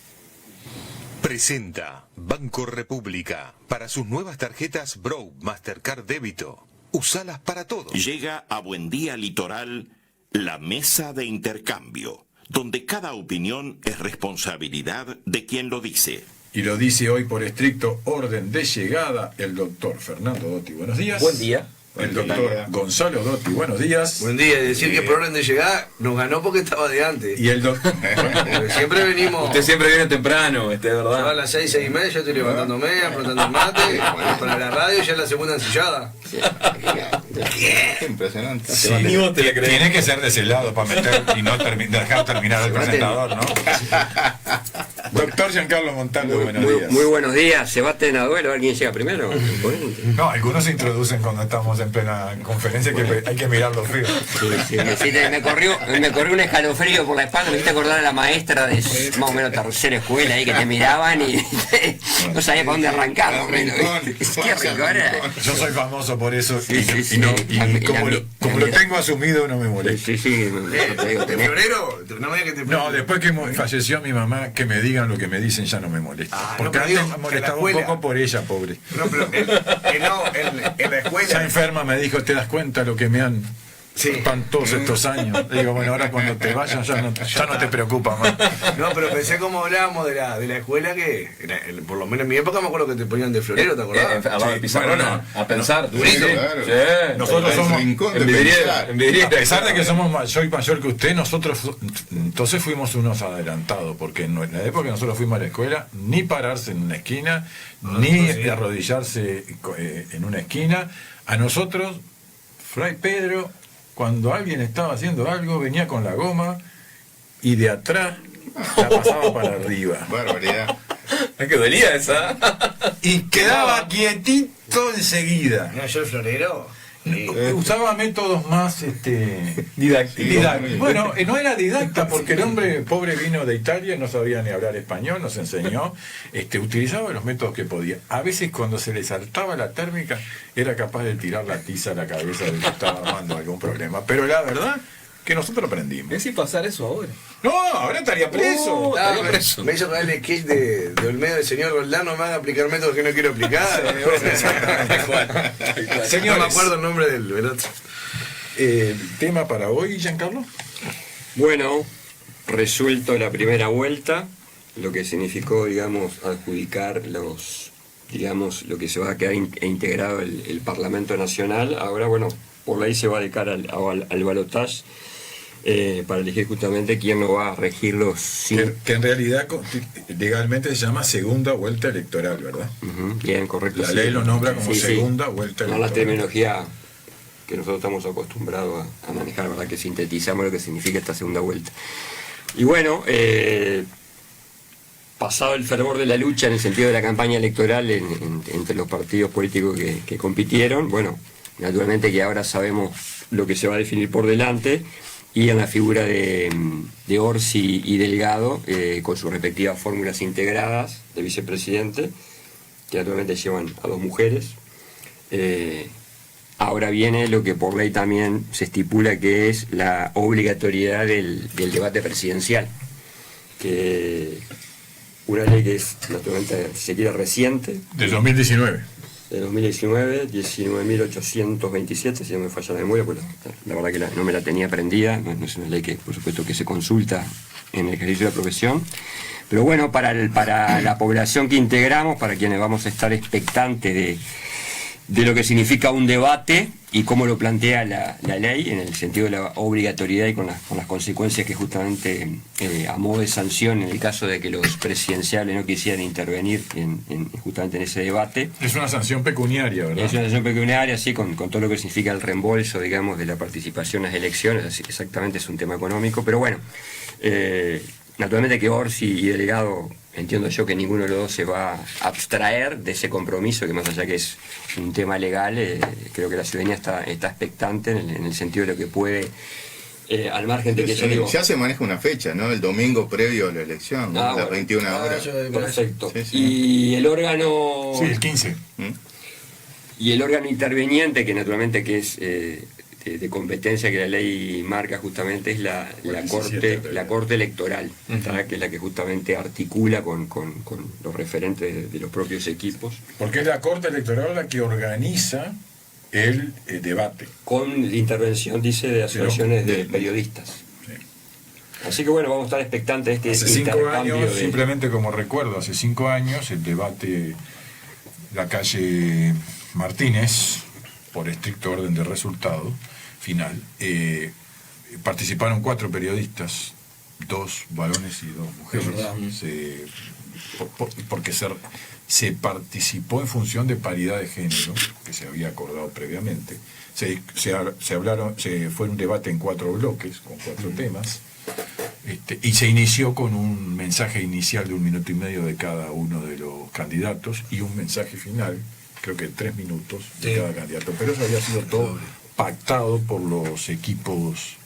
Presenta Banco República para sus nuevas tarjetas Brow Mastercard Débito. Usalas para todo. Llega a Buen Día Litoral la mesa de intercambio, donde cada opinión es responsabilidad de quien lo dice. y lo dice hoy por estricto orden de llegada el doctor Fernando Dotti. Buenos días. Buen día. El doctor Gonzalo Dotti. Buenos días. Buen día. Decir que por orden de llegada nos ganó porque estaba de antes. Y el doctor... siempre venimos... Usted siempre viene temprano, ¿verdad? A las 6, 6 y media, yo estoy levantándome, aprontando el mate, para la radio ya es la segunda ensillada. Impresionante. Sí, tiene que ser de ese lado para meter y no dejar terminar el presentador, ¿no? Doctor Giancarlo Montaldo, buenos días. Muy buenos días. Se baten a duelo, a ver quién llega primero. No, algunos se introducen cuando estamos en plena conferencia, que hay que mirarlo frío. Sí, me corrió un escalofrío por la espalda. Me hiciste acordar a la maestra de más o menos tercera escuela ahí que te miraban y no sabía para dónde arrancar. Qué rincón era. Yo soy famoso por eso y como lo tengo asumido no me molesta. Sí. ¿De febrero? No, después que falleció mi mamá, que me digan lo que me dicen ya no me molesta. Porque antes me molestaba un poco por ella, pobre. No, pero en la escuela. Ya enferma me dijo, ¿te das cuenta lo que me han espantoso estos años? Digo, bueno, ahora cuando te vayas ya no te preocupa más. No, pero pensé como hablábamos de la escuela que, por lo menos en mi época me acuerdo que te ponían de florero, ¿te acordás? A pensar, durito. Claro. Sí. Nosotros somos envidriera. A pesar de que soy mayor que usted, nosotros entonces fuimos unos adelantados, porque en la época que nosotros fuimos a la escuela, ni pararse en una esquina, ni arrodillarse en una esquina. A nosotros, Fray Pedro, cuando alguien estaba haciendo algo, venía con la goma y de atrás la pasaba para arriba. Barbaridad. Es que dolía esa. Y quedaba quietito enseguida. No, yo el florero. Usaba métodos más didácticos. Bueno, no era didacta porque el hombre pobre vino de Italia, no sabía ni hablar español, nos enseñó, utilizaba los métodos que podía. A veces cuando se le saltaba la térmica era capaz de tirar la tiza a la cabeza del que estaba armando algún problema. Pero la verdad que nosotros aprendimos. Es si pasar eso ahora. No, ahora estaría preso. Me hizo caer el sketch de Olmedo del señor Roldán, no me haga aplicar métodos que no quiero aplicar. Señores, no me acuerdo el nombre del otro. ¿Tema para hoy, Giancarlo? Bueno, resuelto la primera vuelta, lo que significó, digamos, adjudicar lo que se va a quedar integrado el Parlamento Nacional. Ahora, bueno, por ley se va a dedicar al balotaje para elegir justamente quién no va a regir los... Que en realidad legalmente se llama segunda vuelta electoral, ¿verdad? Bien, correcto. La ley lo nombra como segunda vuelta electoral. No la terminología que nosotros estamos acostumbrados a manejar, ¿verdad? Que sintetizamos lo que significa esta segunda vuelta. Y bueno, pasado el fervor de la lucha en el sentido de la campaña electoral entre los partidos políticos que compitieron, bueno, naturalmente que ahora sabemos lo que se va a definir por delante, y en la figura de Orsi y Delgado, con sus respectivas fórmulas integradas de vicepresidente, que naturalmente llevan a dos mujeres. Ahora viene lo que por ley también se estipula, que es la obligatoriedad del debate presidencial, que una ley que es naturalmente, si se quiere, reciente. De 2019. De 2019, 19.827, si no me falla la memoria, pues la verdad que no me la tenía aprendida, no es una ley que, por supuesto, que se consulta en el ejercicio de la profesión. Pero bueno, para la población que integramos, para quienes vamos a estar expectantes de lo que significa un debate y cómo lo plantea la ley, en el sentido de la obligatoriedad y con las consecuencias que justamente a modo de sanción, en el caso de que los presidenciales no quisieran intervenir justamente en ese debate. Es una sanción pecuniaria, ¿verdad? Es una sanción pecuniaria, sí, con todo lo que significa el reembolso, digamos, de la participación en las elecciones, así que exactamente es un tema económico, pero bueno, naturalmente que Orsi y Delgado, entiendo yo que ninguno de los dos se va a abstraer de ese compromiso, que más allá que es un tema legal, creo que la ciudadanía está expectante en el sentido de lo que puede, al margen de que yo digo... Ya se maneja una fecha, ¿no? El domingo previo a la elección, ¿no? Las 21 horas. Perfecto. Sí, sí. Y el órgano... Sí, el 15. Y el órgano interveniente, que naturalmente que es... de competencia que la ley marca justamente, es la Corte Electoral, que es la que justamente articula con los referentes de los propios equipos. Porque es la Corte Electoral la que organiza el debate. Con la intervención, dice, de asociaciones de periodistas. Sí. Así que bueno, vamos a estar expectantes de este Hace 5 intercambio años, de... simplemente como recuerdo, hace 5 años, el debate, la calle Martínez, por estricto orden de resultado final, participaron 4 periodistas, 2 varones y 2 mujeres, porque se participó en función de paridad de género, que se había acordado previamente. Fue un debate en 4 bloques, con 4 temas, y se inició con un mensaje inicial de 1 minuto y medio de cada uno de los candidatos y un mensaje final, creo que 3 minutos de cada candidato. Pero eso había sido todo pactado por los equipos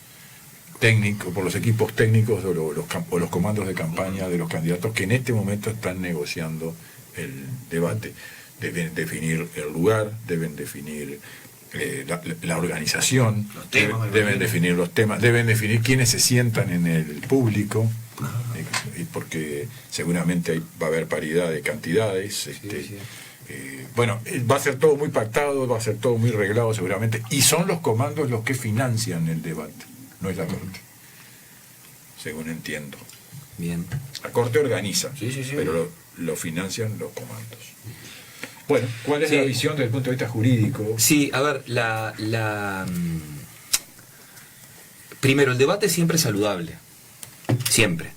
técnicos, o los comandos de campaña de los candidatos, que en este momento están negociando el debate. Deben definir el lugar, deben definir la organización, deben definir los temas, deben definir quiénes se sientan en el público, porque seguramente va a haber paridad de cantidades. Bueno, va a ser todo muy pactado, va a ser todo muy reglado seguramente, y son los comandos los que financian el debate, no es la Corte, según entiendo. Bien. La Corte organiza, pero lo financian los comandos. Bueno, ¿cuál es la visión desde el punto de vista jurídico? Sí, a ver, primero, el debate siempre es saludable, siempre.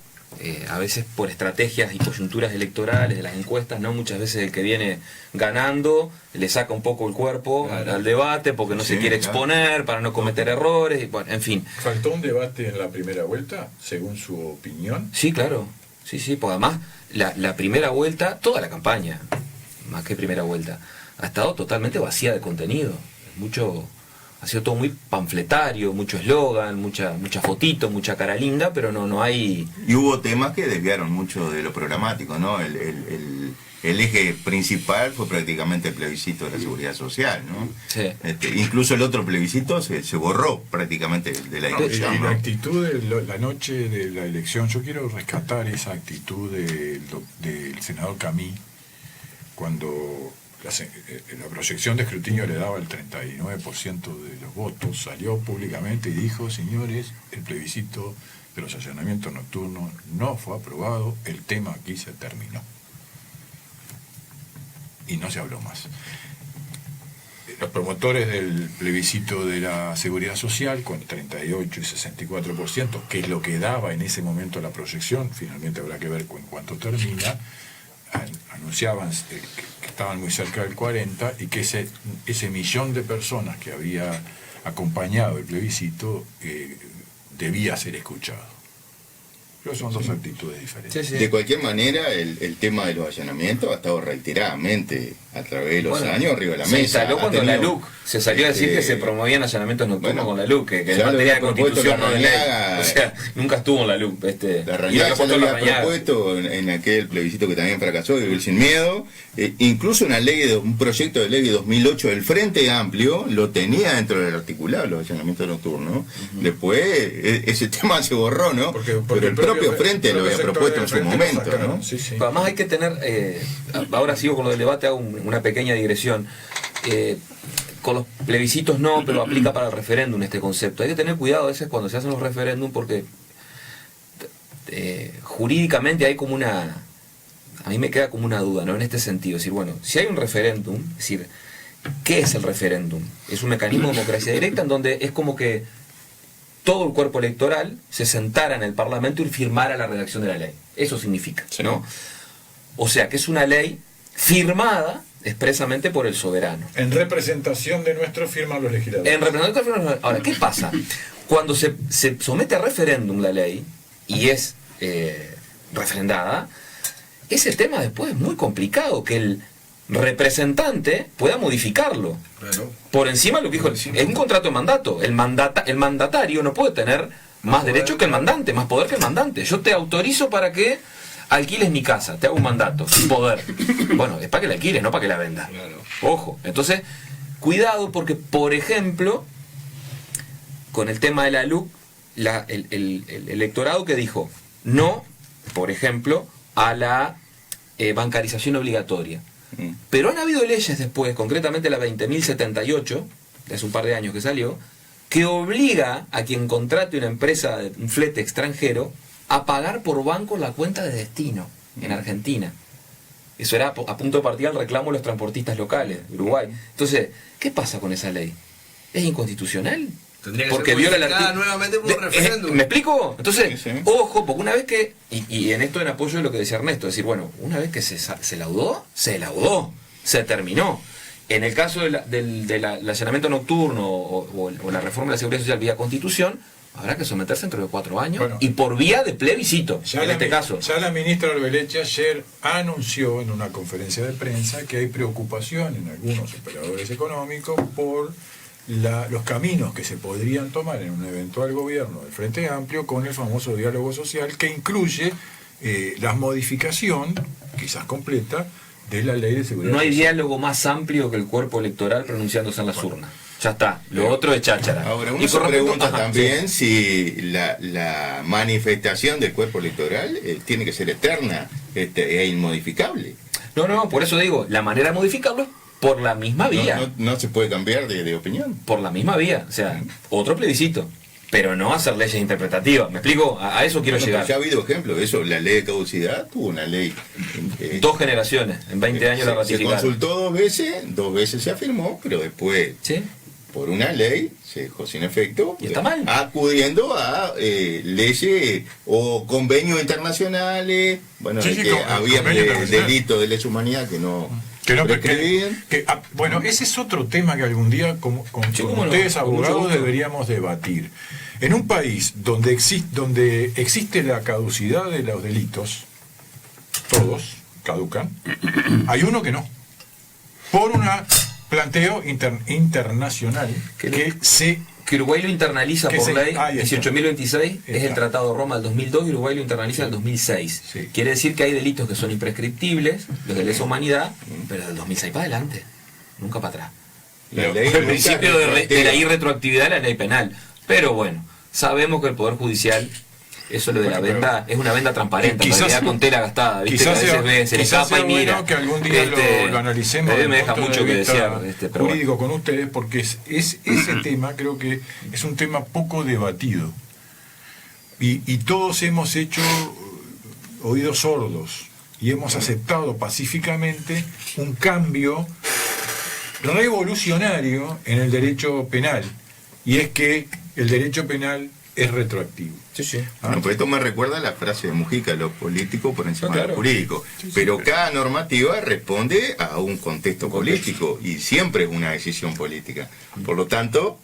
A veces por estrategias y coyunturas electorales de las encuestas, no, muchas veces el que viene ganando le saca un poco el cuerpo al debate porque no se quiere exponer para no cometer errores, y, bueno, en fin. ¿Faltó un debate en la primera vuelta, según su opinión? Sí, claro, sí, porque además la primera vuelta, toda la campaña, más que primera vuelta, ha estado totalmente vacía de contenido. Ha sido todo muy panfletario, mucho eslogan, mucha fotito, mucha cara linda, pero no hay... Y hubo temas que desviaron mucho de lo programático, ¿no? El eje principal fue prácticamente el plebiscito de la seguridad social, ¿no? Sí. Incluso el otro plebiscito se borró prácticamente de la elección, Y ¿no? la actitud de la noche de la elección, yo quiero rescatar esa actitud del senador Camí, cuando la proyección de escrutinio le daba el 39% de los votos, salió públicamente y dijo: señores, el plebiscito de los allanamientos nocturnos no fue aprobado, el tema aquí se terminó. Y no se habló más. Los promotores del plebiscito de la seguridad social, con 38 y 64%, que es lo que daba en ese momento la proyección, finalmente habrá que ver en cuánto termina, anunciaban que estaban muy cerca del 40% y que ese millón de personas que había acompañado el plebiscito debía ser escuchado. Pero son 2 actitudes diferentes. De cualquier manera, el tema de los allanamientos ha estado reiteradamente a través de los años arriba de la mesa. Se instaló cuando la LUC se salió a decir que se promovían allanamientos nocturnos con la LUC, que en materia de constitución no de ley. O sea, nunca estuvo en la LUC. La Rañaga ya lo había propuesto en aquel plebiscito que también fracasó, el Sin Miedo. Incluso un proyecto de ley de 2008 del Frente Amplio lo tenía dentro del articulado, los allanamientos nocturnos. Después ese tema se borró, ¿no? Pero el propio Frente lo había propuesto en su momento, ¿no? Además hay que tener, ahora sigo con lo del debate, hago una pequeña digresión. Con los plebiscitos no, pero aplica para el referéndum este concepto. Hay que tener cuidado a veces cuando se hacen los referéndum porque jurídicamente hay como a mí me queda como una duda, ¿no? En este sentido, es decir, bueno, si hay un referéndum, es decir, ¿qué es el referéndum? Es un mecanismo de democracia directa en donde es como que todo el cuerpo electoral se sentara en el Parlamento y firmara la redacción de la ley. Eso significa, ¿no? O sea, que es una ley firmada expresamente por el soberano. En representación de nuestro firman los legisladores. En representación de nuestro... Ahora, ¿qué pasa? Cuando se somete a referéndum la ley y es refrendada, ese tema después es muy complicado, que el representante pueda modificarlo. Por encima de lo que dijo, es un contrato de mandato. El mandatario no puede tener más derecho que el mandante, más poder que el mandante. Yo te autorizo para que alquiles mi casa, te hago un mandato, sin poder. Bueno, es para que la alquiles, no para que la venda. Ojo, entonces, cuidado porque, por ejemplo, con el tema de la LUC, el electorado que dijo no, por ejemplo, a la bancarización obligatoria. Pero han habido leyes después, concretamente la 20.078, de hace un par de años que salió, que obliga a quien contrate una empresa de un flete extranjero a pagar por banco la cuenta de destino en Argentina. Eso era a punto de partida el reclamo de los transportistas locales de Uruguay. Entonces, ¿qué pasa con esa ley? ¿Es inconstitucional? Tendría que Porque ser viola el modificada artículo. nuevamente por un referéndum. ¿Me explico? Entonces, ojo, porque una vez que, y en esto en apoyo de lo que decía Ernesto, es decir, bueno, una vez que se laudó, se terminó. En el caso del allanamiento nocturno o la reforma de la Seguridad Social vía Constitución, habrá que someterse dentro de 4 años y por vía de plebiscito, en este caso. Ya la ministra Arbeleche ayer anunció en una conferencia de prensa que hay preocupación en algunos operadores económicos por los caminos que se podrían tomar en un eventual gobierno del Frente Amplio con el famoso diálogo social que incluye la modificación, quizás completa, de la ley de seguridad No hay social. diálogo más amplio que el cuerpo electoral pronunciándose en las urnas. Ya está, lo otro es cháchara. Ahora, uno Y se con respecto- pregunta ajá, también si la manifestación del cuerpo electoral tiene que ser eterna e inmodificable. No, por eso digo, la manera de modificarlo es por la misma vía. No se puede cambiar de opinión. Por la misma vía, o sea, otro plebiscito. Pero no hacer leyes interpretativas. ¿Me explico? A eso quiero llegar. Ya ha habido ejemplos de eso. La ley de caducidad tuvo una ley. 2 generaciones, en 20 años la Se ratificaron. consultó 2 veces se afirmó, pero después, por una ley, se dejó sin efecto. Y está mal. Acudiendo a leyes o convenios internacionales, bueno, Sí, de sí, que había convenio internacional. delitos de lesa humanidad que no. Bueno, ese es otro tema que algún día con cómo no, ustedes con mucho abogados gusto. deberíamos debatir. En un país donde existe la caducidad de los delitos, todos caducan, hay uno que no. Por un planteo internacional que Uruguay lo internaliza por ley ahí está. 18.026, es el Tratado de Roma del 2002 y Uruguay lo internaliza del 2006. Quiere decir que hay delitos que son imprescriptibles, los de lesa humanidad, pero del 2006 para adelante, nunca para atrás. La ley El nunca principio de la retroactiva. irretroactividad de la ley penal. Pero bueno, sabemos que el Poder Judicial, eso lo de la venda, es una venda transparente, en realidad con tela gastada, ¿viste? Que a veces se le escapa y mira. Bueno que algún día lo analicemos me desde deja el punto mucho de que vista desear. Pero bueno. jurídico con ustedes, porque ese tema creo que es un tema poco debatido. Y todos hemos hecho oídos sordos y hemos aceptado pacíficamente un cambio revolucionario en el derecho penal, y es que el derecho penal es retroactivo. Bueno, pues esto me recuerda a la frase de Mujica, lo político por encima de lo jurídico. Sí, pero cada normativa responde a un contexto político y siempre es una decisión política. Por lo tanto,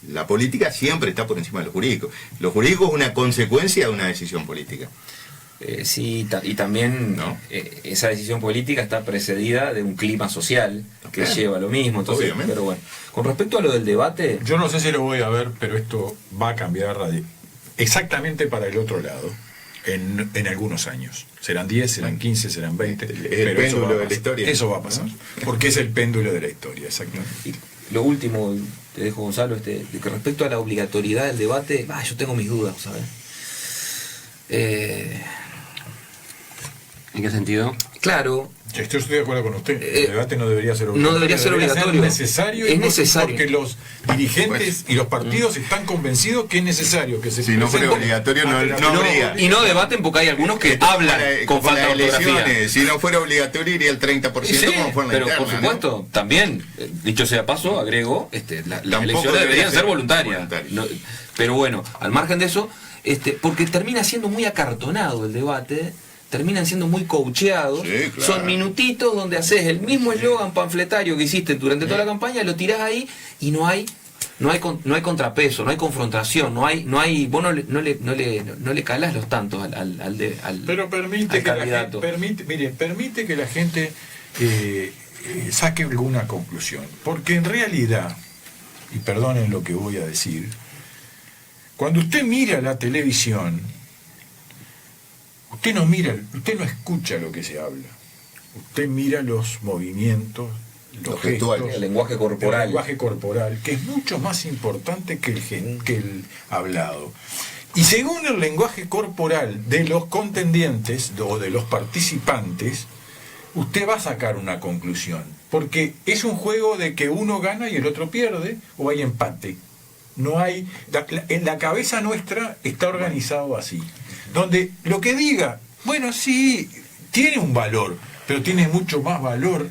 la política siempre está por encima de lo jurídico. Lo jurídico es una consecuencia de una decisión política. Sí, y también esa decisión política está precedida de un clima social que Claro. lleva a lo mismo. Entonces, Obviamente. pero bueno, con respecto a lo del debate, Yo no sé si lo voy a ver, pero esto va a cambiar exactamente para el otro lado en algunos años. Serán 10, serán 15, serán 20. El pero eso péndulo va a de la pasar. historia. Eso va a pasar. Porque es el péndulo de la historia, exactamente. lo último, te dejo Gonzalo, de que respecto a la obligatoriedad del debate, yo tengo mis dudas, ¿sabes? ¿En qué sentido? Claro. Yo estoy de acuerdo con usted. El debate no debería ser obligatorio. No debería ser obligatorio. Necesario. Es necesario. Porque los dirigentes y los partidos están convencidos que es necesario que se Si no fuera presenten obligatorio, no ante la habría. Y no debaten porque hay algunos que hablan con Como falta de las ortografía. elecciones, si no fuera obligatorio iría el 30% Sí, como fue en la pero interna, por supuesto, también, dicho sea paso, agrego, las Tampoco elecciones debería deberían ser ser voluntarias. No, pero bueno, al margen de eso, porque termina siendo muy acartonado el debate, terminan siendo muy coacheados, Sí, claro. son minutitos donde haces el mismo eslogan panfletario que hiciste durante toda la campaña, lo tirás ahí y no hay contrapeso, no hay confrontación, vos no le calás los tantos al Pero permite al que la candidato. gente, permite que la gente saque alguna conclusión. Porque en realidad, y perdonen lo que voy a decir, cuando usted mira la televisión, usted no escucha lo que se habla. Usted mira los movimientos, los gestos, el lenguaje corporal. el lenguaje corporal, que es mucho más importante que el hablado. Y según el lenguaje corporal de los contendientes o de los participantes, usted va a sacar una conclusión. Porque es un juego de que uno gana y el otro pierde, o hay empate. no hay, en la cabeza nuestra está organizado así, donde lo que diga, bueno, sí, tiene un valor, pero tiene mucho más valor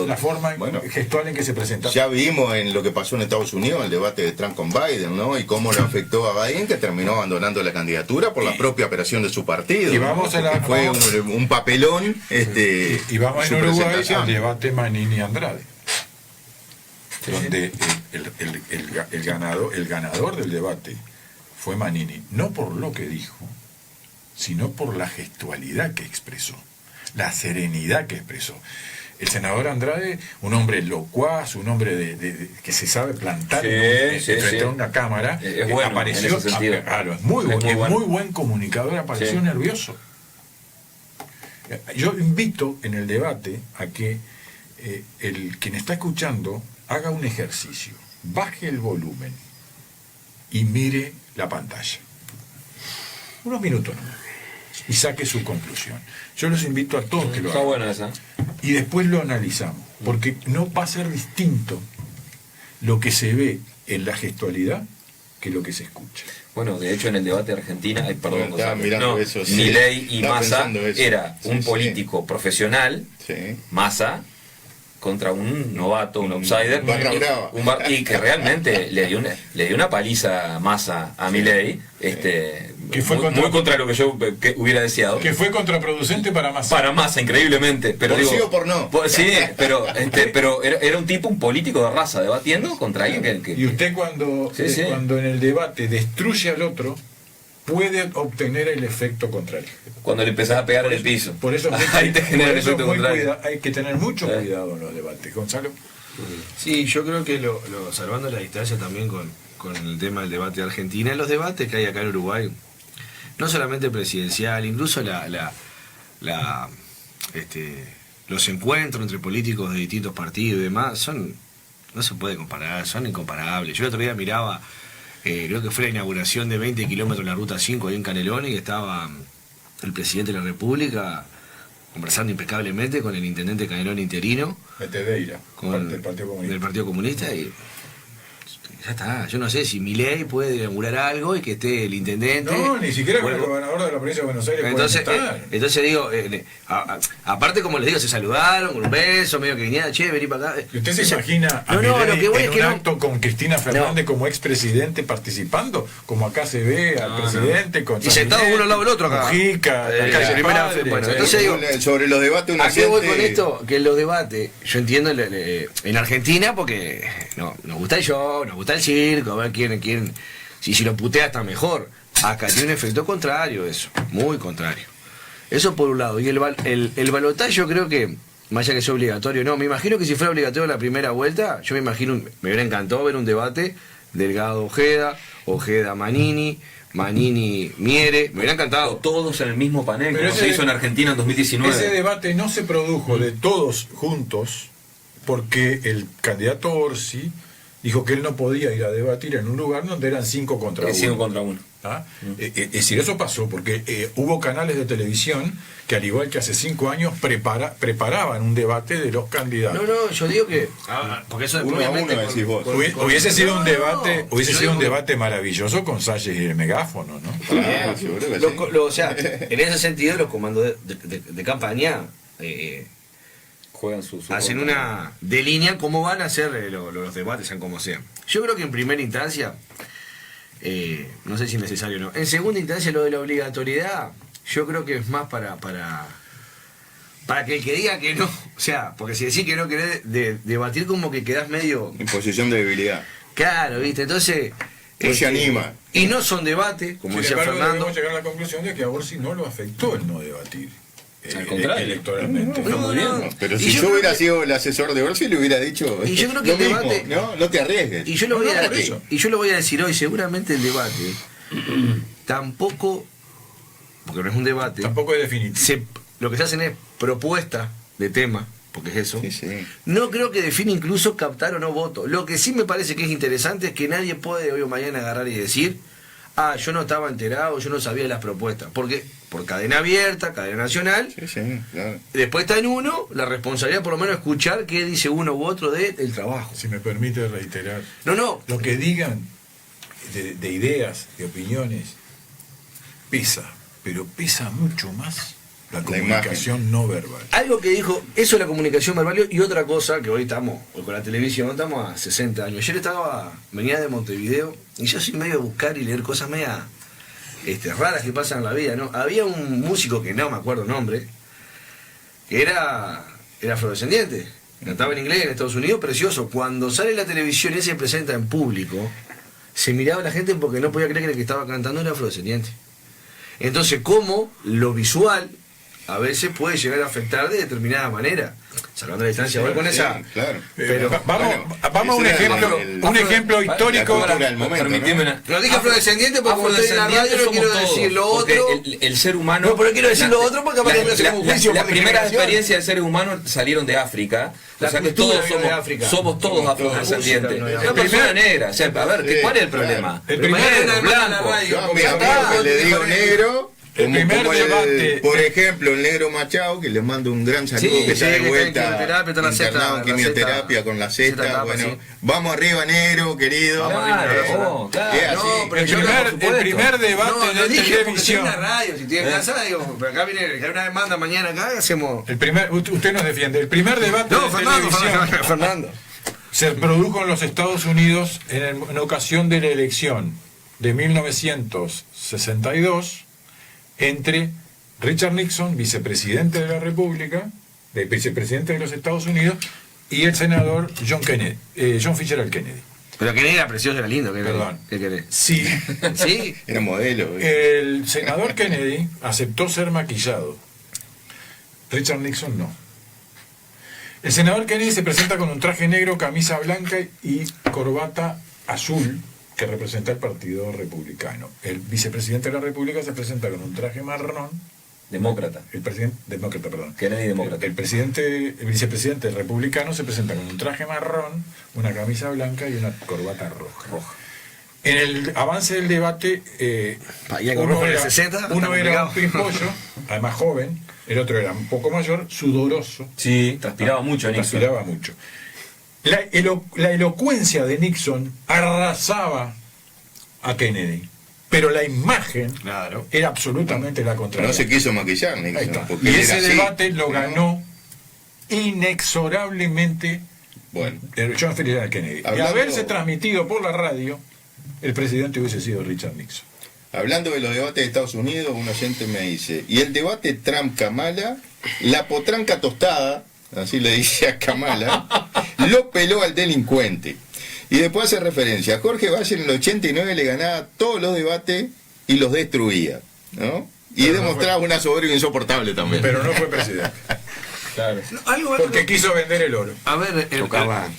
la forma gestual en que se presenta. Ya vimos en lo que pasó en Estados Unidos, el debate de Trump con Biden, ¿no? Y cómo lo afectó a Biden, que terminó abandonando la candidatura por la propia operación de su partido. Y vamos ¿no? a la, fue un papelón. Y vamos en Uruguay al debate Manini-Andrade, donde el ganador del debate fue Manini, no por lo que dijo, sino por la gestualidad que expresó, la serenidad que expresó. El senador Andrade, un hombre locuaz, un hombre que se sabe plantar frente a una cámara, es bueno, apareció, en ese sentido. es muy buen comunicador, apareció nervioso. Yo invito en el debate a que quien está escuchando haga un ejercicio, baje el volumen y mire la pantalla. Unos minutos nomás. Y saque su conclusión. Yo los invito a todos que lo hagan. Está buena esa. Y después lo analizamos, porque no va a ser distinto lo que se ve en la gestualidad que lo que se escucha. Bueno, de hecho en el debate de Argentina, perdón, eso, sí. Milei y Estaba Massa pensando eso. era un político profesional, Massa, contra un novato, un outsider, y que realmente le dio una paliza a Massa a Milei, que fue muy contra lo que yo hubiera deseado. Que fue contraproducente para Massa. Para Massa, increíblemente. Pero por sí o por no. Sí, pero era un tipo, un político de raza, debatiendo contra alguien que... Y usted cuando en el debate destruye al otro, puede obtener el efecto contrario. Cuando le empezás a pegar en el piso. Por eso ahí te genera el efecto contrario. Hay que tener mucho cuidado en los debates. Gonzalo. Sí, yo creo que salvando la distancia también con el tema del debate de Argentina, los debates que hay acá en Uruguay, no solamente presidencial, incluso los encuentros entre políticos de distintos partidos y demás, no se puede comparar, son incomparables. Yo el otro día miraba, creo que fue la inauguración de 20 kilómetros de la Ruta 5 ahí en Canelones, y estaba el presidente de la República conversando impecablemente con el intendente Canelones interino, Metedeira, del Partido Comunista, y ya está. Yo no sé si Milei puede inaugurar algo y que esté el intendente. No, ni siquiera con el gobernador de la provincia de Buenos Aires. Entonces digo, aparte, como les digo, se saludaron con un beso, medio que venía, che, vení para acá. ¿Y usted se imagina a Milei en un acto con Cristina Fernández como expresidente participando? Como acá se ve al presidente con... Y sentados uno al lado del otro acá. Mujica, bueno, entonces digo, sobre los debates... ¿A qué voy con esto? Que en los debates, yo entiendo en Argentina, porque nos gusta el show, nos gusta el circo, a ver quién si lo putea está mejor. Acá tiene un efecto contrario eso, muy contrario. Eso por un lado. Y el balotaje, yo creo que, más allá que sea obligatorio, no, me imagino que si fuera obligatorio la primera vuelta, yo me hubiera encantado ver un debate Delgado Ojeda Manini, Miere, me hubiera encantado. Todos en el mismo panel, como se hizo en Argentina en 2019. Ese debate no se produjo de todos juntos, porque el candidato Orsi dijo que él no podía ir a debatir en un lugar donde eran 5 contra 1. 5 contra 1. ¿Ah? Es decir, eso pasó porque hubo canales de televisión que, al igual que hace 5 años, preparaban un debate de los candidatos. No, yo digo que... porque eso obviamente... Hubiese sido un debate maravilloso con Salles y el megáfono, ¿no? Claro, seguro que sí. O sea, en ese sentido, los comandos de campaña... hacen una delinean cómo van a ser los debates, sean como sean. Yo creo que en primera instancia, no sé si es necesario o no. En segunda instancia, lo de la obligatoriedad, yo creo que es más para que el que diga que no, o sea, porque si decís que no querés debatir, como que quedás medio en posición de debilidad. Claro, ¿viste? Entonces no se anima. Y no son debates, como decía Fernando. Debemos llegar a la conclusión de que a Orsi no lo afectó el no debatir. Al contrario, electoralmente. Pero si yo hubiera sido el asesor de Orsi, le hubiera dicho. Y yo creo que el debate. No te arriesgues. Y yo lo voy a decir hoy, seguramente el debate tampoco, porque no es un debate. Tampoco es definitivo. Lo que se hacen es propuesta de tema, porque es eso. Sí. No creo que define incluso captar o no votos. Lo que sí me parece que es interesante es que nadie puede hoy o mañana agarrar y decir: yo no estaba enterado, yo no sabía de las propuestas. Porque por cadena abierta, cadena nacional, claro. Después está en uno la responsabilidad, por lo menos, escuchar qué dice uno u otro del trabajo. Si me permite reiterar. No. Lo que digan de ideas, de opiniones, pesa, pero pesa mucho más la comunicación no verbal. Algo que dijo, eso es la comunicación verbal, y otra cosa que hoy con la televisión, estamos a 60 años. Ayer venía de Montevideo, y yo soy medio de buscar y leer cosas media raras que pasan en la vida, ¿no? Había un músico que no me acuerdo el nombre, que era afrodescendiente, cantaba en inglés en Estados Unidos, precioso. Cuando sale en la televisión y él se presenta en público, se miraba a la gente porque no podía creer que el que estaba cantando era afrodescendiente. Entonces, ¿cómo lo visual a veces puede llegar a afectar de determinada manera? Salvando la distancia, Sí, con esa. Claro. Pero vamos a un ejemplo histórico. Pero dije afrodescendiente porque como estoy en la radio no quiero decir lo otro. El ser humano. No, pero quiero decir lo otro porque capaz que no hacemos un juicio. Las primeras experiencias del ser humano salieron de África. O sea que todos somos todos afrodescendientes. La persona negra. O sea, a ver, ¿cuál es el problema? El primero blanco. Le digo negro. El primer debate. Por ejemplo, el negro Machado, que le mando un gran saludo, que está de vuelta internado en quimioterapia con la cesta. Bueno, vamos arriba, negro, querido. Claro. El primer debate de televisión. En la radio, si tiene casa, digo, pero acá viene, que hay una demanda mañana acá, hacemos. Usted nos defiende. El primer debate de televisión. Fernando. Se produjo en los Estados Unidos en ocasión de la elección de 1962 entre Richard Nixon, vicepresidente de la República, vicepresidente de los Estados Unidos, y el senador John Fitzgerald Kennedy. Pero Kennedy era precioso, era lindo. Perdón. ¿Qué querés? Sí. Sí. Era modelo. El senador Kennedy aceptó ser maquillado. Richard Nixon no. El senador Kennedy se presenta con un traje negro, camisa blanca y corbata azul, que representa el Partido Republicano. El vicepresidente de la República se presenta con un traje marrón. Demócrata. Demócrata, perdón. Kennedy demócrata. El vicepresidente republicano se presenta con un traje marrón, una camisa blanca y una corbata roja. En el avance del debate, uno era un pimpollo, además joven, el otro era un poco mayor, sudoroso. Sí, transpiraba mucho Nixon. Transpiraba mucho. La elocuencia de Nixon arrasaba a Kennedy, pero la imagen era absolutamente la contraria. No se quiso maquillar Nixon. Y ese debate lo ganó inexorablemente John Fitzgerald Kennedy. De haberse transmitido por la radio, el presidente hubiese sido Richard Nixon. Hablando de los debates de Estados Unidos, un oyente me dice, y el debate Trump-Kamala, la potranca tostada, así le dice a Kamala, lo peló al delincuente. Y después hace referencia, Jorge Valle en el 89 le ganaba todos los debates y los destruía, ¿no? Y demostraba una soberbia insoportable también. Pero no fue presidente. Claro. Porque quiso vender el oro. A ver,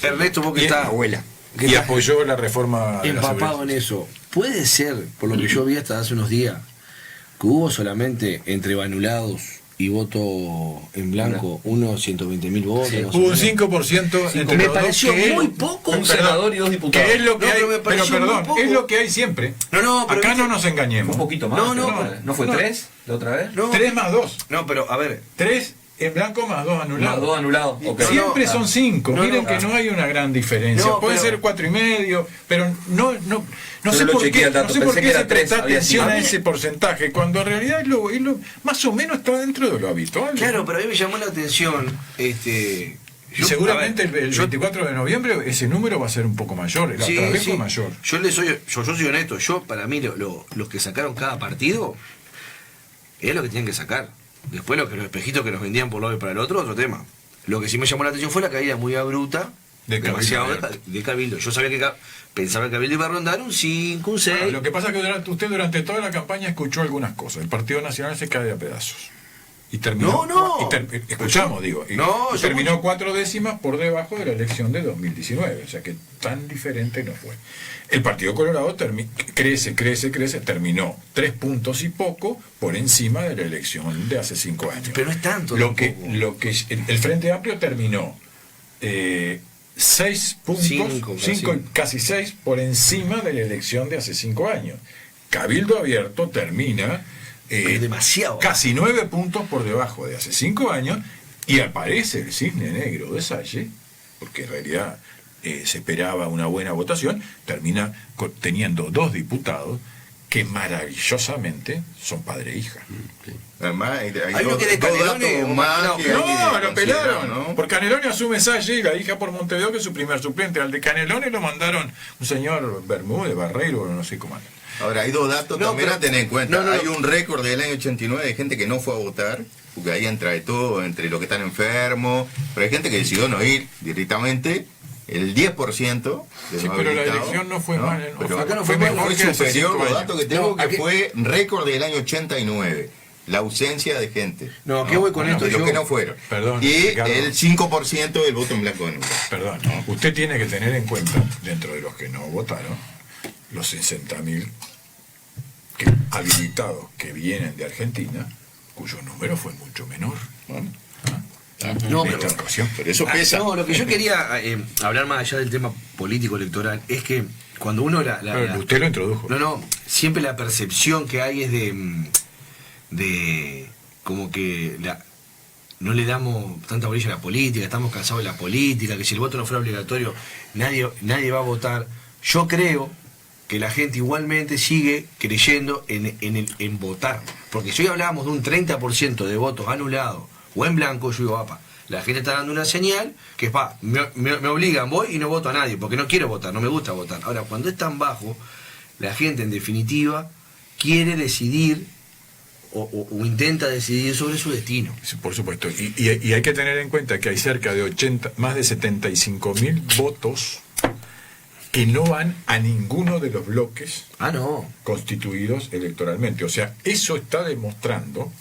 Ernesto, vos que estás abuela. Y apoyó la reforma de empapado en eso. Puede ser, por lo que yo vi hasta hace unos días, que hubo solamente entre anulados y voto en blanco unos 120.000 votos. Sí. Hubo un 5% entre me los pareció dos, muy poco. Un senador y 2 diputados. Que es lo que hay, pero perdón, poco. es lo que hay siempre. Pero acá no nos engañemos. Un poquito más. ¿No fue 3 la otra vez? 3 más 2. No, pero a ver. 3 en blanco más 2 anulados. Más 2 anulados. Okay. Siempre son 5. Miren que no hay una gran diferencia. Puede ser 4,5, pero no sé por qué se presta atención a ese porcentaje, cuando en realidad es lo más o menos está dentro de lo habitual. Claro, pero a mí me llamó la atención. Y seguramente el 24 de noviembre ese número va a ser un poco mayor. El otra vez fue mayor. Yo soy honesto. Para mí los que sacaron cada partido es lo que tienen que sacar. Después los espejitos que nos vendían por un lado y para el otro, otro tema. Lo que sí me llamó la atención fue la caída muy abrupta de Cabildo. Yo sabía que pensaba que Cabildo iba a rondar un 5, un 6. Lo que pasa es que usted durante toda la campaña escuchó algunas cosas. El Partido Nacional se cae a pedazos. Y terminó. Escuchamos, digo. Y terminó 4 décimas por debajo de la elección de 2019. O sea que tan diferente no fue. El Partido Colorado crece, terminó 3 puntos y poco por encima de la elección de hace 5 años. Pero no es tanto. El Frente Amplio terminó 6 puntos, 5 casi 6 por encima de la elección de hace 5 años. Cabildo Abierto termina demasiado casi 9 puntos por debajo de hace 5 años y aparece el cisne negro de Salle, porque en realidad se esperaba una buena votación, termina teniendo 2 diputados que maravillosamente son padre e hija. Además, hay uno que de Canelones no, lo pelaron, ¿no? Porque Canelones asume Salle y la hija por Montevideo, que es su primer suplente. Al de Canelones lo mandaron un señor Bermúdez, Barreiro, no sé cómo. Ahora, hay 2 datos también a tener en cuenta. Hay un récord del año 89 de gente que no fue a votar, porque ahí entra de todo, entre los que están enfermos, pero hay gente que decidió no ir directamente. El 10% de sí, los pero la habilitados, elección no fue mal. Pero acá fue mejor que superior. Los datos que tengo aquí fue récord del año 89. La ausencia de gente. ¿Qué voy con esto? De los que no fueron. Perdón, y Ricardo, el 5% del voto en blanco. Perdón, usted tiene que tener en cuenta, dentro de los que no votaron, los 60.000 habilitados que vienen de Argentina, cuyo número fue mucho menor. No, pero eso pesa. No, lo que yo quería hablar más allá del tema político electoral es que cuando uno usted lo introdujo. No, siempre la percepción que hay es de como que no le damos tanta bolilla a la política, estamos cansados de la política, que si el voto no fuera obligatorio nadie va a votar. Yo creo que la gente igualmente sigue creyendo en votar, porque si hoy hablábamos de un 30% de votos anulados o en blanco, yo digo, la gente está dando una señal que me obligan, voy y no voto a nadie, porque no quiero votar, no me gusta votar. Ahora, cuando es tan bajo, la gente en definitiva quiere decidir o intenta decidir sobre su destino. Sí, por supuesto, y hay que tener en cuenta que hay cerca de más de 75.000 votos que no van a ninguno de los bloques constituidos electoralmente. O sea, eso está demostrando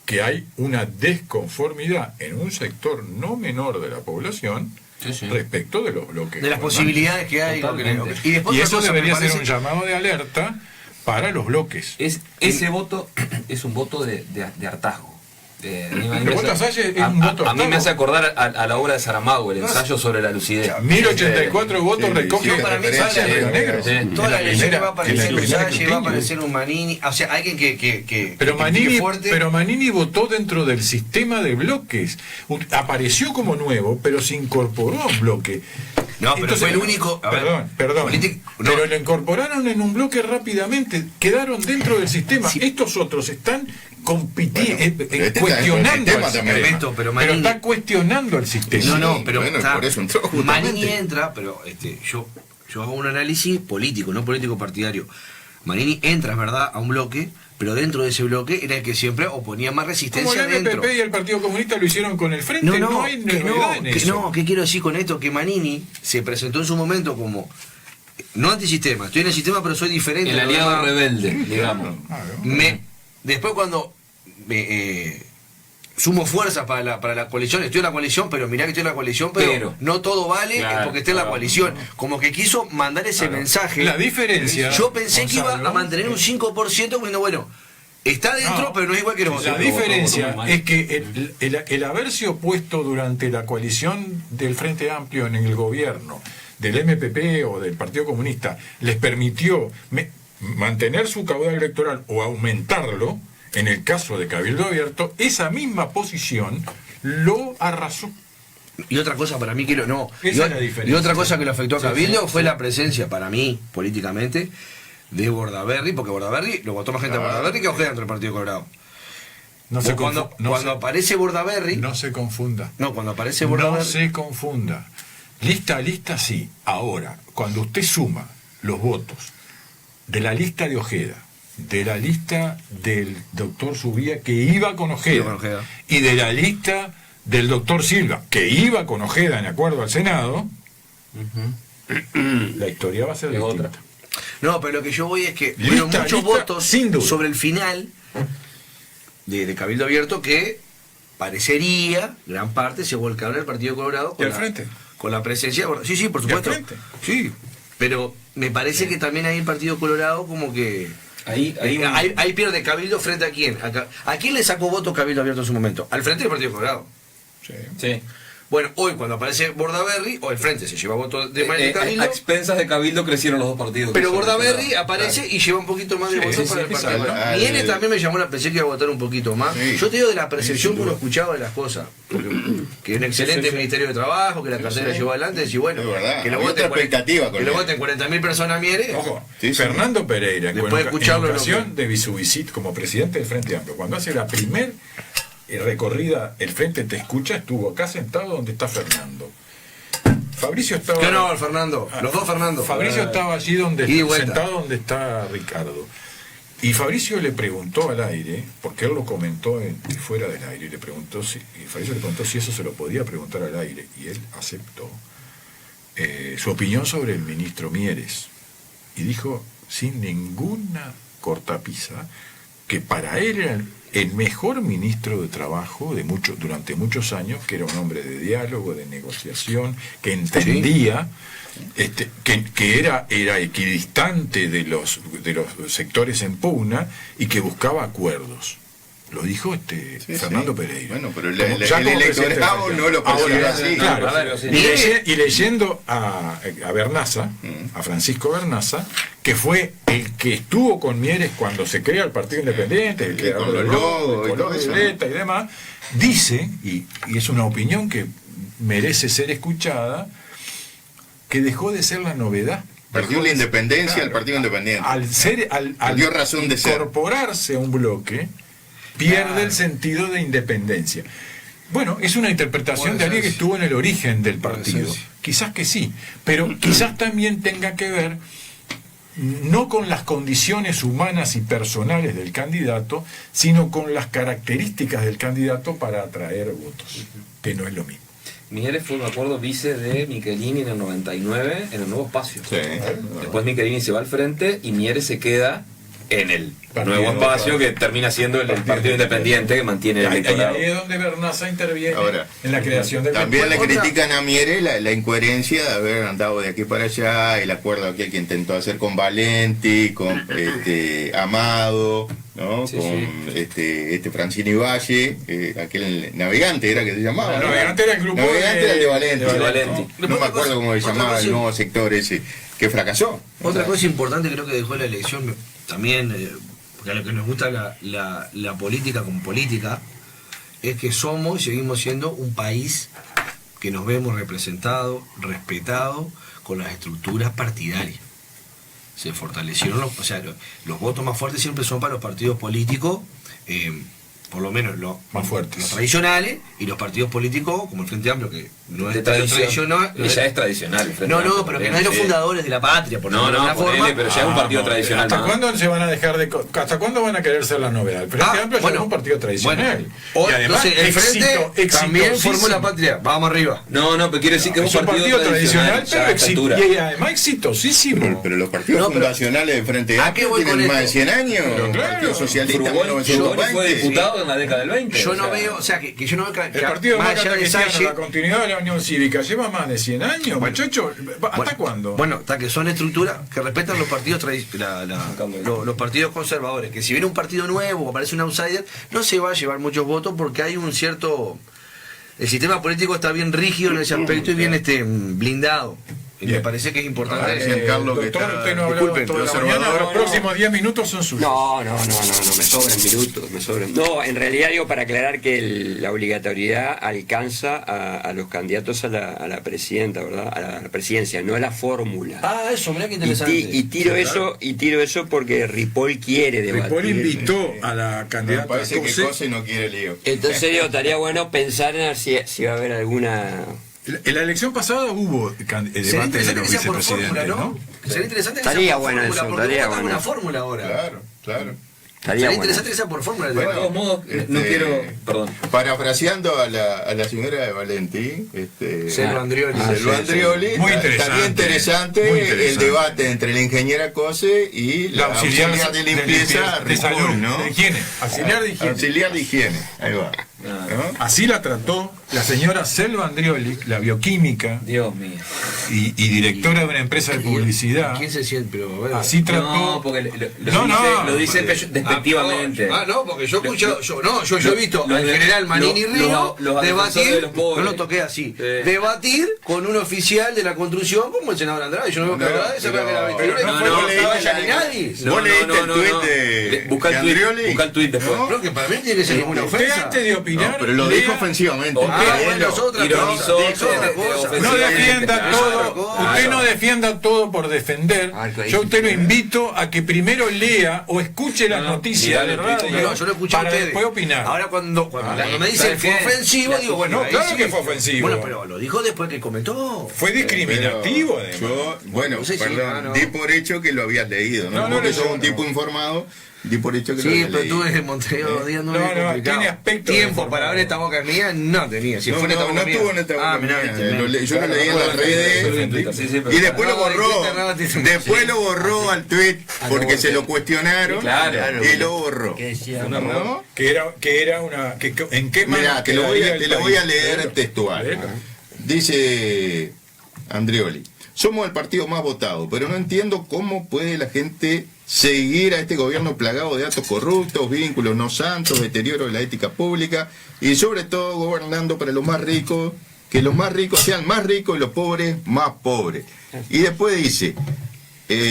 que hay una desconformidad en un sector no menor de la población respecto de los bloques. De las posibilidades que hay. Y eso debería ser un llamado de alerta para los bloques. Ese voto es un voto de hartazgo. A mí me hace acordar a la obra de Saramago, el ensayo sobre la lucidez. 1084 votos recoge. Para mí toda la elección va a aparecer un Salle, va a aparecer un Manini, o sea, alguien que pero Manini votó dentro del sistema de bloques. Apareció como nuevo, pero se incorporó a un bloque. No, pero fue el único. Perdón. Pero lo incorporaron en un bloque rápidamente. Quedaron dentro del sistema. Estos otros están compitiendo, cuestionando el sistema. Pero está cuestionando el sistema. Pero por eso entró. Manini entra, pero yo hago un análisis político, no político partidario. Manini entra, es verdad, a un bloque, pero dentro de ese bloque era el que siempre oponía más resistencia. Como el MPP y el Partido Comunista lo hicieron con el Frente, no hay novedad en eso. ¿Qué quiero decir con esto? Que Manini se presentó en su momento como no antisistema, estoy en el sistema pero soy diferente. El aliado rebelde, digamos. Después cuando sumo fuerzas para la coalición, estoy en la coalición, pero mirá que estoy en la coalición, pero no todo vale porque esté en la coalición. Como que quiso mandar ese mensaje. La diferencia. Yo pensé que iba a mantener un 5% cuando, bueno, está dentro, pero no es igual que los otros. La diferencia es que el haberse opuesto durante la coalición del Frente Amplio en el gobierno, del MPP o del Partido Comunista, les permitió mantener su caudal electoral o aumentarlo. En el caso de Cabildo Abierto, esa misma posición lo arrasó. Y otra cosa para mí que y otra cosa que lo afectó a Cabildo fue la presencia, para mí, políticamente, de Bordaberry, porque Bordaberry lo votó más gente a Bordaberry que a Ojeda dentro del Partido Colorado. Cuando aparece Bordaberry. No se confunda. Cuando aparece Bordaberry. No se confunda. Lista sí. Ahora, cuando usted suma los votos de la lista de Ojeda, de la lista del doctor Subía, que iba con Ojeda, y de la lista del doctor Silva, que iba con Ojeda en acuerdo al Senado, la historia va a ser distinta. No, pero lo que yo voy es que hubo muchos votos sobre el final de Cabildo Abierto que parecería, gran parte, se volcaron el Partido Colorado con la presencia. Sí, por supuesto. Sí, pero me parece que también hay el Partido Colorado como que ahí pierde Cabildo frente a quién. ¿A quién le sacó votos Cabildo Abierto en su momento? Al Frente del Partido Colorado. Sí. Bueno, hoy cuando aparece Bordaberry, o el Frente se lleva votos de Cabildo. A expensas de Cabildo crecieron los dos partidos. Pero Bordaberry aparece y lleva un poquito más de votos para el partido. Viene también me llamó la pensé que iba a votar un poquito más. Yo te digo de la percepción que uno escuchaba de las cosas. que un excelente Ministerio de Trabajo, que la cartera llevó adelante, decir, bueno, que lo voten 40.000 personas a Mieres. Ojo, Fernando Pereira, después de escucharlo, en ocasión de su visita como presidente del Frente Amplio, cuando hace la primer recorrida, el Frente Te Escucha, estuvo acá sentado donde está Fernando. Fabricio estaba... ¿Qué no, Fernando? Los dos Fernando. Fabricio estaba allí sentado donde está Ricardo. Y Fabricio le preguntó al aire, porque él lo comentó fuera del aire, y Fabricio le preguntó si eso se lo podía preguntar al aire, y él aceptó su opinión sobre el ministro Mieres. Y dijo, sin ninguna cortapisa, que para él era el mejor ministro de Trabajo durante muchos años, que era un hombre de diálogo, de negociación, que entendía... que era equidistante de los sectores en pugna y que buscaba acuerdos. Lo dijo Fernando Pereira. Bueno, pero el electorado no lo percibe así. Claro, y leyendo a Bernaza, a Francisco Bernaza, que fue el que estuvo con Mieres cuando se crea el Partido Independiente, el creador del logo, el color violeta y demás, dice, y es una opinión que merece ser escuchada, que dejó de ser la novedad. Perdió la independencia, el Partido Independiente. Al dio razón de incorporarse a un bloque, pierde el sentido de independencia. Bueno, es una interpretación de alguien que estuvo en el origen del partido. Quizás que sí, pero quizás también tenga que ver no con las condiciones humanas y personales del candidato, sino con las características del candidato para atraer votos, que no es lo mismo. Mieres fue, me acuerdo, vice de Michelini en el 99 en el Nuevo Espacio. Después Michelini se va al frente y Mieres se queda en el Nuevo Espacio, que termina siendo el Partido Independiente, que mantiene el electorado. Y ahí es donde Bernaza interviene en la creación del También le critican a Mieres la incoherencia de haber andado de aquí para allá, el acuerdo aquel que intentó hacer con Valenti, con Amado, ¿no? Con Francini Valle, aquel navegante era que se llamaba. El navegante era el grupo era el de Valenti. Valenti. No me acuerdo cómo se llamaba el nuevo sector ese, que fracasó. Otra cosa importante creo que dejó la elección también, porque a lo que nos gusta la política como política, es que somos y seguimos siendo un país que nos vemos representados, respetados, con las estructuras partidarias. Se fortalecieron los votos más fuertes siempre son para los partidos políticos, por lo menos los más fuertes, los tradicionales, y los partidos políticos como el Frente Amplio, que no es tradicional, ya es tradicional. Pero que no es los fundadores de la patria, por alguna forma. Pero ya es un partido tradicional. ¿Hasta cuándo se van a dejar hasta cuándo van a querer ser la novedad? El Frente Amplio ya es un partido tradicional. Y además el Frente también formó la patria. Vamos arriba. No, pero quiere decir que es un partido tradicional, pero y además exitosísimo. Pero los partidos fundacionales del Frente Amplio tienen más de 100 años. El Partido Socialista fue diputado en la década del 20. Yo no veo, que yo no veo que el Partido Demócrata Cristiano, la continuidad de la Unión Cívica, lleva más de 100 años, muchachos. ¿Hasta cuándo? Bueno, hasta que son estructuras que respetan los partidos los partidos conservadores, que si viene un partido nuevo o aparece un outsider, no se va a llevar muchos votos porque hay un cierto... El sistema político está bien rígido en ese aspecto y bien blindado. Y me parece que es importante. Carlos, doctor, usted no ha hablado toda la mañana, los próximos 10 minutos son suyos. No, me sobran. No, en realidad digo para aclarar que la obligatoriedad alcanza a los candidatos a la presidenta, ¿verdad? A la presidencia, no a la fórmula. Eso, mirá qué interesante. Y tiro eso porque Ripoll quiere debatir. Ripoll invitó a la candidata. Parece que Cose no quiere lío. Entonces digo, estaría bueno pensar en si va a haber alguna... En la elección pasada hubo debate de los vicepresidentes, ¿no? Sería interesante que estaría bueno eso, estaría bueno. Una fórmula ahora. Claro. Sería interesante que sea por fórmula. De todos modos, no quiero... Perdón. Parafraseando a la señora de Valentí, Selva Andrioli. Muy interesante. Estaría interesante el debate entre la ingeniera Cose y la auxiliar de limpieza de salud, ¿no? De higiene. Auxiliar de higiene. Ahí va. ¿No? Así la trató la señora Selva Andrioli, la bioquímica. Dios mío. Y directora de una empresa de publicidad. ¿Quién se siente? Así trató. No, porque lo dice despectivamente. Porque yo he visto al general Manini Río debatir, no lo toqué así, debatir con un oficial de la construcción como el senador Andrade. Yo no veo que Andrade se vea que la 21 no vaya ni nadie. ¿Vos leíste el tuit de Busca el tuit después. No, que para mí tiene que ser ninguna ofensa. Antes de opinar, pero lo dijo ofensivamente. No defienda todo, usted no defienda todo por defender. Yo a usted lo invito a que primero lea o escuche las noticias de radio yo lo escuché para a ustedes. después opinar. Ahora cuando me dicen fue ofensivo, digo, bueno, no, claro que fue ofensivo. Bueno, pero lo dijo después que comentó. Fue discriminativo, además. Yo, bueno, No sé si- perdón, no. di por hecho que lo habías leído, ¿no? No, Porque no, sos no, un tipo informado, di por hecho que lo Sí, habías pero leído. tú en Montevideo dos días no, No, es no, complicado. tiene aspecto de Tiempo informado. para ver esta boca mía no tenía. Si No, fue en esta no, boca no mía. estuvo en esta boca mirá, mía. viste, Yo lo leí en las redes y después lo borró. Después lo borró al tweet porque se lo cuestionaron y lo borró. ¿No? Que era una. ¿En qué Mira, mano te lo voy quedaría a, el te lo voy a país? leer textual. Dice Andreoli: somos el partido más votado, pero no entiendo cómo puede la gente seguir a este gobierno plagado de actos corruptos, vínculos no santos, deterioro de la ética pública y sobre todo gobernando para los más ricos, que los más ricos sean más ricos y los pobres más pobres. Y después dice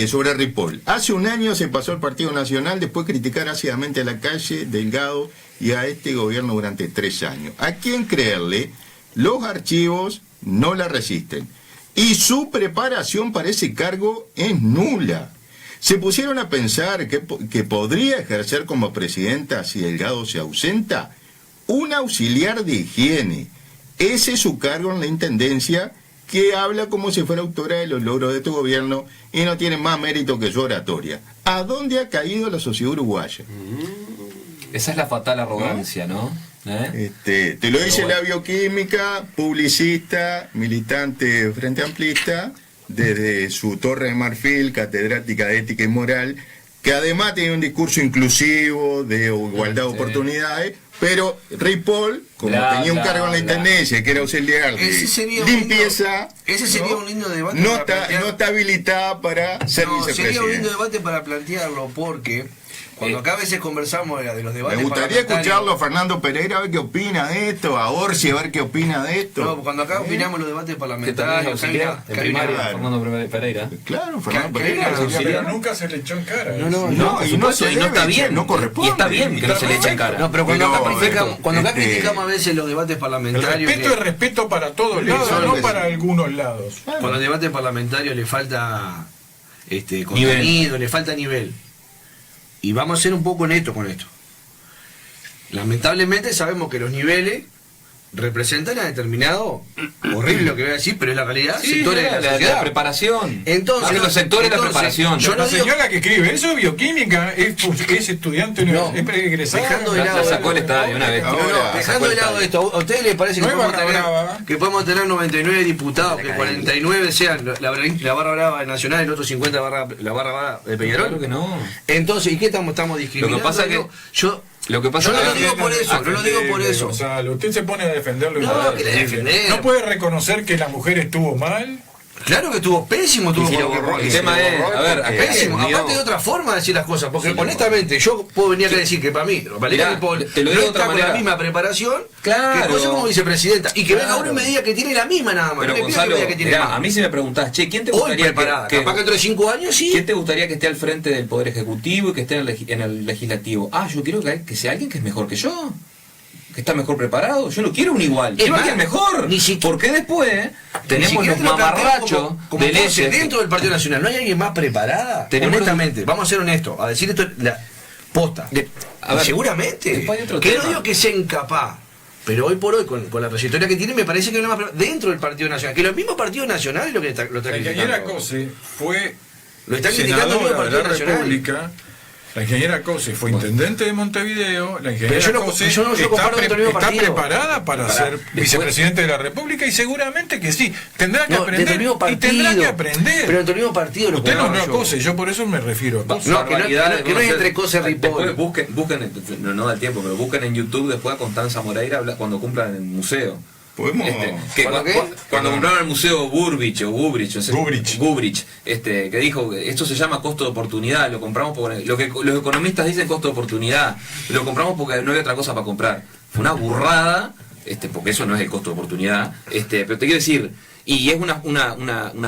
sobre Ripoll: hace un año se pasó al Partido Nacional después de criticar ácidamente a la calle, Delgado y a este gobierno durante 3 años. ¿A quién creerle? Los archivos no la resisten y su preparación para ese cargo es nula. ¿Se pusieron a pensar que podría ejercer como presidenta si Delgado se ausenta? Un auxiliar de higiene. Ese es su cargo en la intendencia, que habla como si fuera autora de los logros de tu gobierno y no tiene más mérito que su oratoria. ¿A dónde ha caído la sociedad uruguaya? Esa es la fatal arrogancia, ¿no? Te lo dice la bioquímica, publicista, militante frente amplista, desde su Torre de Marfil, catedrática de ética y moral, que además tiene un discurso inclusivo, de igualdad de oportunidades, pero Ripoll, como tenía un cargo en la intendencia, que era auxiliar de limpieza, ese sería un lindo debate. no está habilitada para ser vicepresidente. Sería un lindo debate para plantearlo, porque cuando acá a veces conversamos de los debates. Me gustaría escucharlo a Fernando Pereira, a ver qué opina de esto, a Orsi, a ver qué opina de esto. No, cuando acá opinamos los debates parlamentarios, Fernando Pereira. Claro, Fernando Pereira. Pereira. Pero nunca se le echó en cara. Y no está bien, no corresponde. Y está bien que no se le eche en cara. No, pero cuando acá criticamos a veces los debates parlamentarios. El respeto es respeto para todos lados, no para algunos lados. Cuando los debates parlamentarios le falta contenido, le falta nivel. Y vamos a ser un poco honestos con esto. Lamentablemente sabemos que los niveles representan a determinado, horrible lo que voy a decir, pero es la realidad, sectores de la sociedad. La preparación. Entonces, los sectores de la preparación. La señora que escribe eso es bioquímica, es estudiante, es egresada. Dejando de lado sacó el estadio una vez. Dejando de lado esto, ¿a ustedes les parece que podemos tener 99 diputados, que 49 sean la barra brava de Nacional y el otro 50 la barra brava de Peñarol? Claro que no. Entonces, ¿y qué estamos discriminando? Lo que pasa que yo no lo digo por eso, no lo digo por eso. O sea, usted se pone a defenderlo. No, que le defender. ¿No puede reconocer que la mujer estuvo mal? Claro que estuvo pésimo, el tema es, a ver, pésimo. Aparte de otra forma de decir las cosas, porque honestamente yo puedo venir a decir que para mí Valeria Ripoll no está con la misma preparación que cosa como vicepresidenta, y que venga uno y me diga que tiene la misma nada más. Pero Gonzalo, a mí si me preguntás, che, ¿quién te gustaría capaz que dentro de 5 años sí? ¿Quién te gustaría que esté al frente del Poder Ejecutivo y que esté en el Legislativo? Yo quiero que sea alguien que es mejor que yo, que está mejor preparado. Yo no quiero un igual, quiero alguien mejor. Porque después tenemos los mamarrachos de leyes dentro del Partido Nacional. ¿No hay alguien más preparada? Honestamente, vamos a ser honestos, a decir esto, la posta. Seguramente. Que no digo que sea incapaz, pero hoy por hoy, con la trayectoria que tiene, me parece que no es más dentro del Partido Nacional. Que los mismos partidos nacionales lo que lo está criticando. La ingeniera Cose fue lo está criticando el mismo Partido Nacional. República. La ingeniera Cose fue intendente de Montevideo. La ingeniera Cose está preparada para ser vicepresidente de la República, y seguramente que sí. Tendrá que aprender. Y tendrá que aprender. Pero dentro del mismo partido. Usted no es Cose, yo por eso me refiero a Cose. No, que no hay entre Cose y Ripoll. Busquen, no da el tiempo, pero busquen en YouTube después a Constanza Moreira cuando cumplan en el museo. Podemos. Cuando compraron el museo Gubrich, que dijo que esto se llama costo de oportunidad, lo compramos porque lo que los economistas dicen costo de oportunidad, lo compramos porque no había otra cosa para comprar. Fue una burrada, porque eso no es el costo de oportunidad, pero te quiero decir, y es una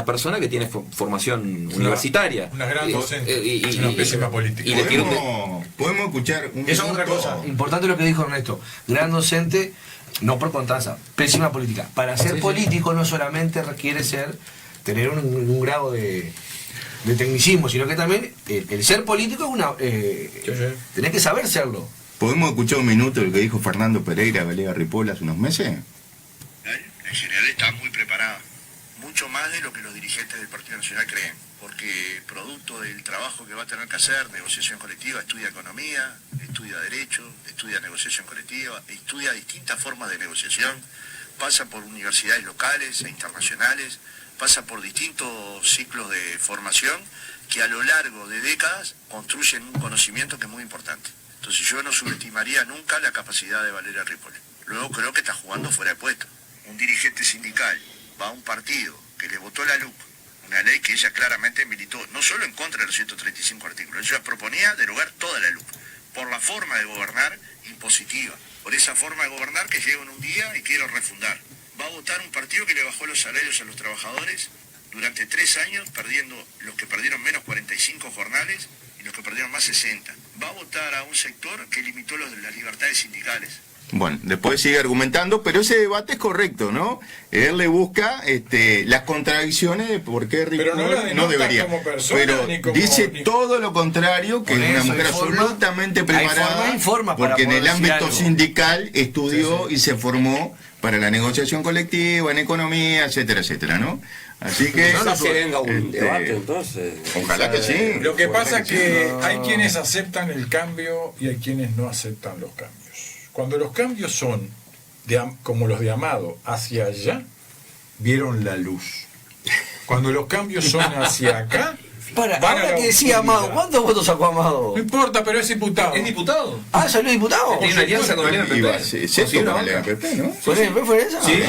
persona que tiene formación universitaria, una gran docente, una pésima política. Podemos escuchar eso es otra cosa importante lo que dijo Ernesto, gran docente. no por contanza, pésima política. Para ser político no solamente requiere tener un grado de tecnicismo, sino que también el ser político es tenés que saber serlo. ¿Podemos escuchar un minuto de lo que dijo Fernando Pereira a Valeria Ripoll hace unos meses? En general está muy preparada, mucho más de lo que los dirigentes del Partido Nacional creen, porque producto del trabajo que va a tener que hacer, negociación colectiva, estudia economía, estudia derecho, estudia negociación colectiva, estudia distintas formas de negociación, pasa por universidades locales e internacionales, pasa por distintos ciclos de formación que a lo largo de décadas construyen un conocimiento que es muy importante. Entonces yo no subestimaría nunca la capacidad de Valeria Ripoll. Luego creo que está jugando fuera de puesto. Un dirigente sindical va a un partido que le votó la LUC, una ley que ella claramente militó, no solo en contra de los 135 artículos, ella proponía derogar toda la LUC, por la forma de gobernar impositiva, por esa forma de gobernar que llega en un día y quiero refundar. Va a votar un partido que le bajó los salarios a los trabajadores durante 3 años, perdiendo los que perdieron menos 45 jornales y los que perdieron más 60. Va a votar a un sector que limitó las libertades sindicales. Bueno, después sigue argumentando, pero ese debate es correcto, ¿no? Él le busca las contradicciones de por qué Ripoll no debería. Como persona, pero dice todo lo contrario, que es una mujer absolutamente preparada, porque en el ámbito sindical estudió y se formó para la negociación colectiva, en economía, etcétera, etcétera, ¿no? Así que no sé si venga un debate entonces. Ojalá que sí. Lo que pasa es que hay quienes aceptan el cambio y hay quienes no aceptan los cambios. Cuando los cambios son como los de Amado, hacia allá, vieron la luz. Cuando los cambios son hacia acá, ahora que decía Amado, ¿cuántos votos sacó Amado? No importa, pero es diputado. ¿Es diputado? Ah, salió diputado. Tiene una alianza con el MPP. Sí, con el MPP, ¿no? ¿Fue el MPP, fue esa? Sí.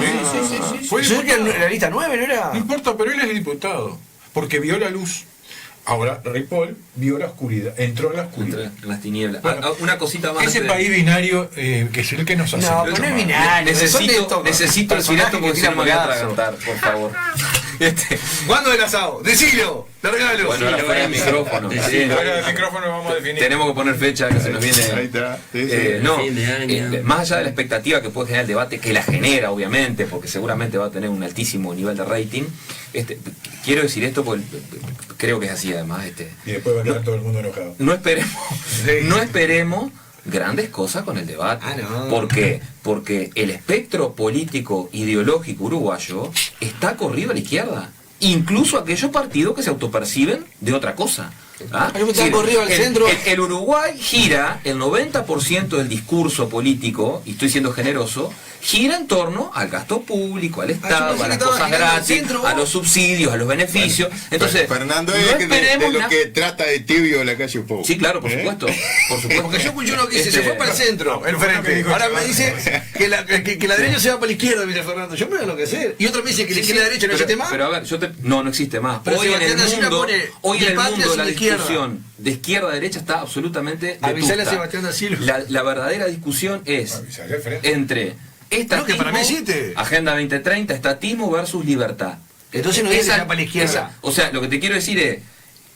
Yo que la lista 9, ¿no era? No importa, pero él es diputado. Porque vio la luz. Ahora, Ripoll vio la oscuridad, entró en la oscuridad. Entró en las tinieblas. Bueno, una cosita más. Ese país binario, que es el que nos hace. No, pero no es binario. Necesito decir esto porque si no me voy a atragantar, por favor. ¿Cuándo del asado? ¡Decilo! ¡Largalo! Bueno, ahora fuera del micrófono. Fuera del micrófono vamos a definir. Tenemos que poner fecha que se nos viene. Ahí está. Más allá de la expectativa que puede generar el debate, que la genera obviamente, porque seguramente va a tener un altísimo nivel de rating, quiero decir esto porque creo que es así además. Y después va a quedar todo el mundo enojado. No esperemos grandes cosas con el debate. ¿Por qué? Porque el espectro político ideológico uruguayo está corrido a la izquierda. Incluso aquellos partidos que se autoperciben de otra cosa. El Uruguay gira, el 90% del discurso político, y estoy siendo generoso, gira en torno al gasto público, al Estado, a las cosas gratis, a los subsidios, a los beneficios. Entonces, Fernando es de lo que trata de tibio la calle Pou. Sí, claro, por supuesto. Porque yo escuché uno que dice, se fue para el centro, el frente. Ahora me dice que la derecha se va para la izquierda, dice Fernando. Yo me voy a enloquecer. Y otro me dice que la izquierda y la derecha no existe más. Pero a ver, no existe más. Hoy en el mundo la discusión de izquierda a derecha está absolutamente avisale a Sebastián da Silva. La verdadera discusión es entre estatismo, para mí existe. Agenda 2030, estatismo versus libertad. Entonces no dice para la izquierda. O sea, lo que te quiero decir es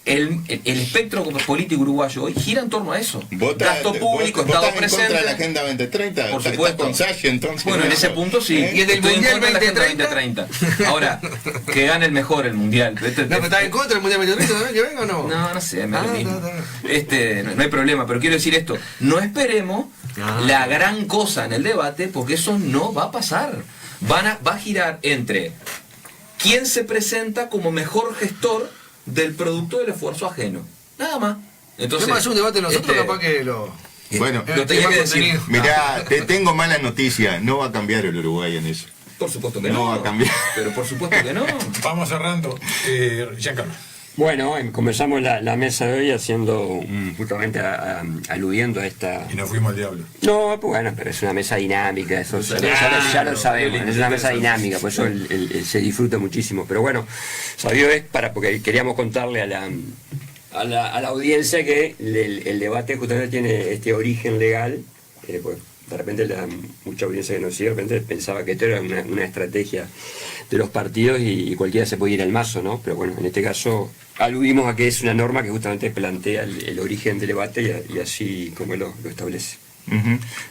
el espectro político uruguayo hoy gira en torno a eso. Gasto público, Estado presente. ¿Contra la Agenda 2030? Por supuesto. Con Sachi, entonces. Bueno, en ese punto sí. ¿Y en el Mundial 2030? Ahora, que gane el mejor el Mundial. No, pero ¿estás en contra del Mundial 2030 también que venga o no? No sé, me da lo mismo. No hay problema, pero quiero decir esto. No esperemos la gran cosa en el debate, porque eso no va a pasar. Va a girar entre quién se presenta como mejor gestor del producto del esfuerzo ajeno. Nada más. Entonces, ¿qué más un debate nosotros capaz que lo... Bueno, lo tenía que decir. Mirá, te tengo mala noticia, no va a cambiar el Uruguay en eso. Por supuesto que no. No va a cambiar. Pero por supuesto que no. Vamos cerrando. Giancarlo. Bueno, comenzamos la mesa de hoy haciendo justamente aludiendo a esta... Y nos fuimos al diablo. No, pues bueno, pero es una mesa dinámica, eso ya lo sabemos, es una mesa dinámica, por eso se disfruta muchísimo. Pero bueno, sabido es porque queríamos contarle a la audiencia que el debate justamente tiene este origen legal, pues de repente mucha audiencia que nos sigue, de repente pensaba que esto era una estrategia de los partidos y cualquiera se puede ir al mazo, ¿no? Pero bueno, en este caso aludimos a que es una norma que justamente plantea el origen del debate y así como lo establece.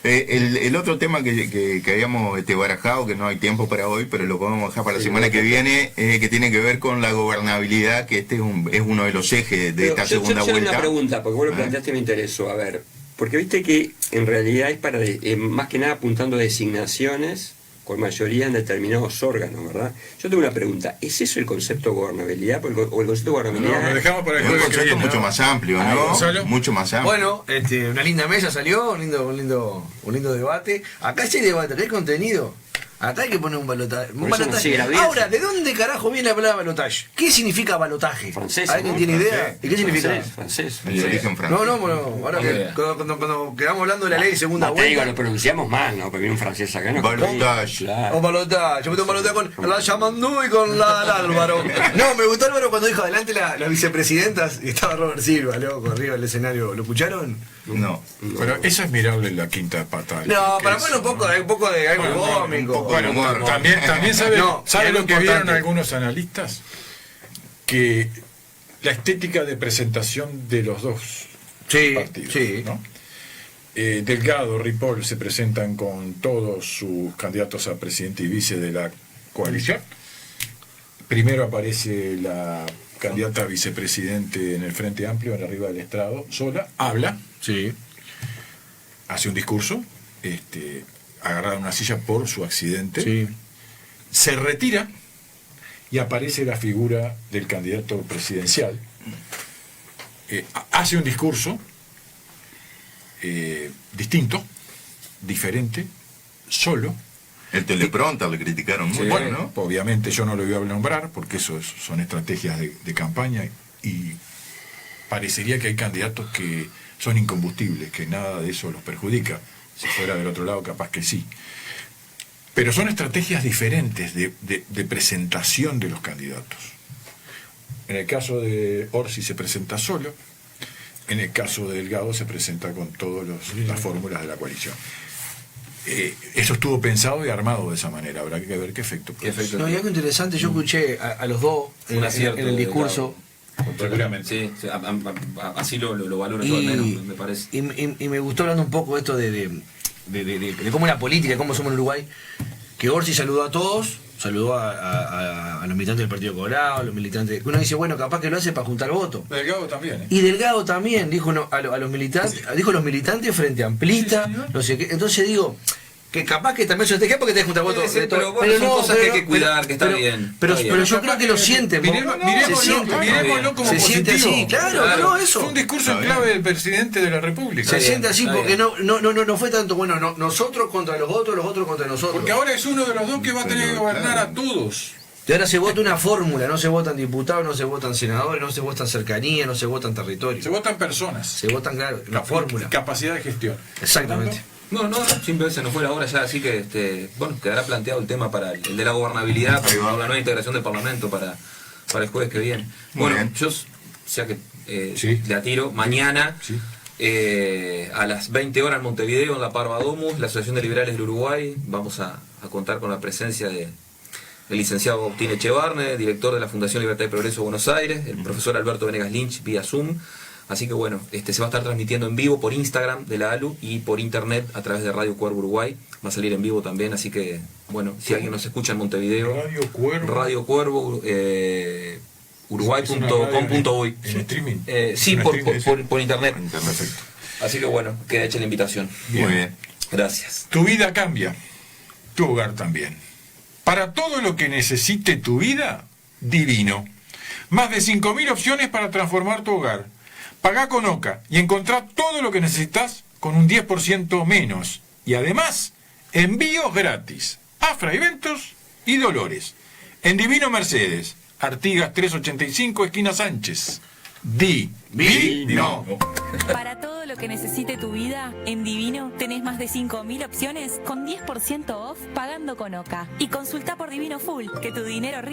El otro tema que habíamos barajado, que no hay tiempo para hoy, pero lo podemos dejar para la semana que viene, que tiene que ver con la gobernabilidad, que este es uno de los ejes de esta segunda vuelta. Yo una pregunta, porque vos lo planteaste y me interesó. A ver, porque viste que en realidad es para, más que nada apuntando a designaciones con mayoría en determinados órganos, ¿verdad? Yo tengo una pregunta, ¿es eso el concepto de gobernabilidad? ¿O el concepto de gobernabilidad? No, lo dejamos para el jueves que viene, mucho más amplio, ¿no? Mucho más amplio. Bueno, una linda mesa salió, un lindo debate. Acá sí hay debate, acá hay contenido. Acá hay que poner un balotaje. Ahora, ¿de dónde carajo viene la palabra balotaje? ¿Qué significa balotaje? Francés. ¿Alguien tiene idea? ¿Y qué significa? Francés. El origen francés. No, ahora que cuando quedamos hablando de la ley de segunda vuelta. Te digo, lo pronunciamos mal, ¿no? Porque viene un francés acá, ¿no? Balotaje. O balotaje. Yo me tomo balotaje con la Yamandú y con la Álvaro. No, me gustó Álvaro cuando dijo adelante las vicepresidentas y estaba Robert Silva, loco, arriba del escenario. ¿Lo escucharon? No. Pero eso es mirable en la quinta pata. No, para poner un poco de algo cómico. Bueno, también sabe lo que vieron algunos analistas, que la estética de presentación de los dos partidos, ¿no? Delgado, Ripoll se presentan con todos sus candidatos a presidente y vice de la coalición. Primero aparece la candidata a vicepresidente en el Frente Amplio, en arriba del estrado, sola, habla, hace un discurso, agarrada a una silla por su accidente, se retira y aparece la figura del candidato presidencial. Hace un discurso distinto, diferente, solo. El teleprompter le criticaron mucho, bueno, ¿no? Obviamente yo no lo voy a nombrar porque eso son estrategias de campaña y parecería que hay candidatos que son incombustibles, que nada de eso los perjudica. Si fuera del otro lado, capaz que sí. Pero son estrategias diferentes de presentación de los candidatos. En el caso de Orsi se presenta solo, en el caso de Delgado se presenta con todas las fórmulas de la coalición. Eso estuvo pensado y armado de esa manera, habrá que ver qué efecto. No, y algo interesante, yo escuché a los dos en el discurso. Seguramente. Sí, así lo valoro yo al menos, me parece. Y me gustó hablando un poco esto de cómo es la política, cómo somos en Uruguay, que Orsi saludó a todos, saludó a los militantes del Partido Colorado, a los militantes. Uno dice, bueno, capaz que lo hace para juntar votos. Delgado también. Y Delgado también dijo a los militantes, dijo los militantes frente amplista, no sé qué. Entonces digo, que capaz que también se estrategia porque te junta votos. Pero son cosas que hay que cuidar, que está bien. Pero yo creo que lo sienten. Miremoslo como se siente así, claro, eso. Fue un discurso en clave del presidente de la República. Se siente así porque no fue tanto, bueno, nosotros contra los otros contra nosotros. Porque ahora es uno de los dos que va a tener que gobernar a todos. Y ahora se vota una fórmula, no se votan diputados, no se votan senadores, no se votan cercanía, no se votan territorios. Se votan personas. Se votan, claro, una fórmula. Capacidad de gestión. Exactamente. No, simplemente se nos fue la hora ya, así que quedará planteado el tema para el de la gobernabilidad, para la nueva integración del Parlamento para el jueves que viene. Bueno, yo, ya que le atiro, mañana a las 20 horas en Montevideo, en la Parva Domus, la Asociación de Liberales del Uruguay, vamos a contar con la presencia del licenciado Agustín Echevarne, director de la Fundación Libertad y Progreso de Buenos Aires, el profesor Alberto Venegas Lynch vía Zoom. Así que bueno, se va a estar transmitiendo en vivo por Instagram de la ALU y por internet a través de Radio Cuervo Uruguay. Va a salir en vivo también, así que bueno, si alguien nos escucha en Montevideo, Radio Cuervo uruguay.com.uy. ¿En streaming? Sí, por internet. Perfecto. Así que bueno, queda hecha la invitación. Muy bien. Gracias. Tu vida cambia, tu hogar también. Para todo lo que necesite tu vida, Divino. Más de 5.000 opciones para transformar tu hogar. Pagá con OCA y encontrá todo lo que necesitas con un 10% menos. Y además, envíos gratis a Fray Bentos y Dolores. En Divino Mercedes, Artigas 385, esquina Sánchez. Divino. Para todo lo que necesite tu vida, en Divino tenés más de 5.000 opciones con 10% off pagando con OCA. Y consulta por Divino Full, que tu dinero rinde.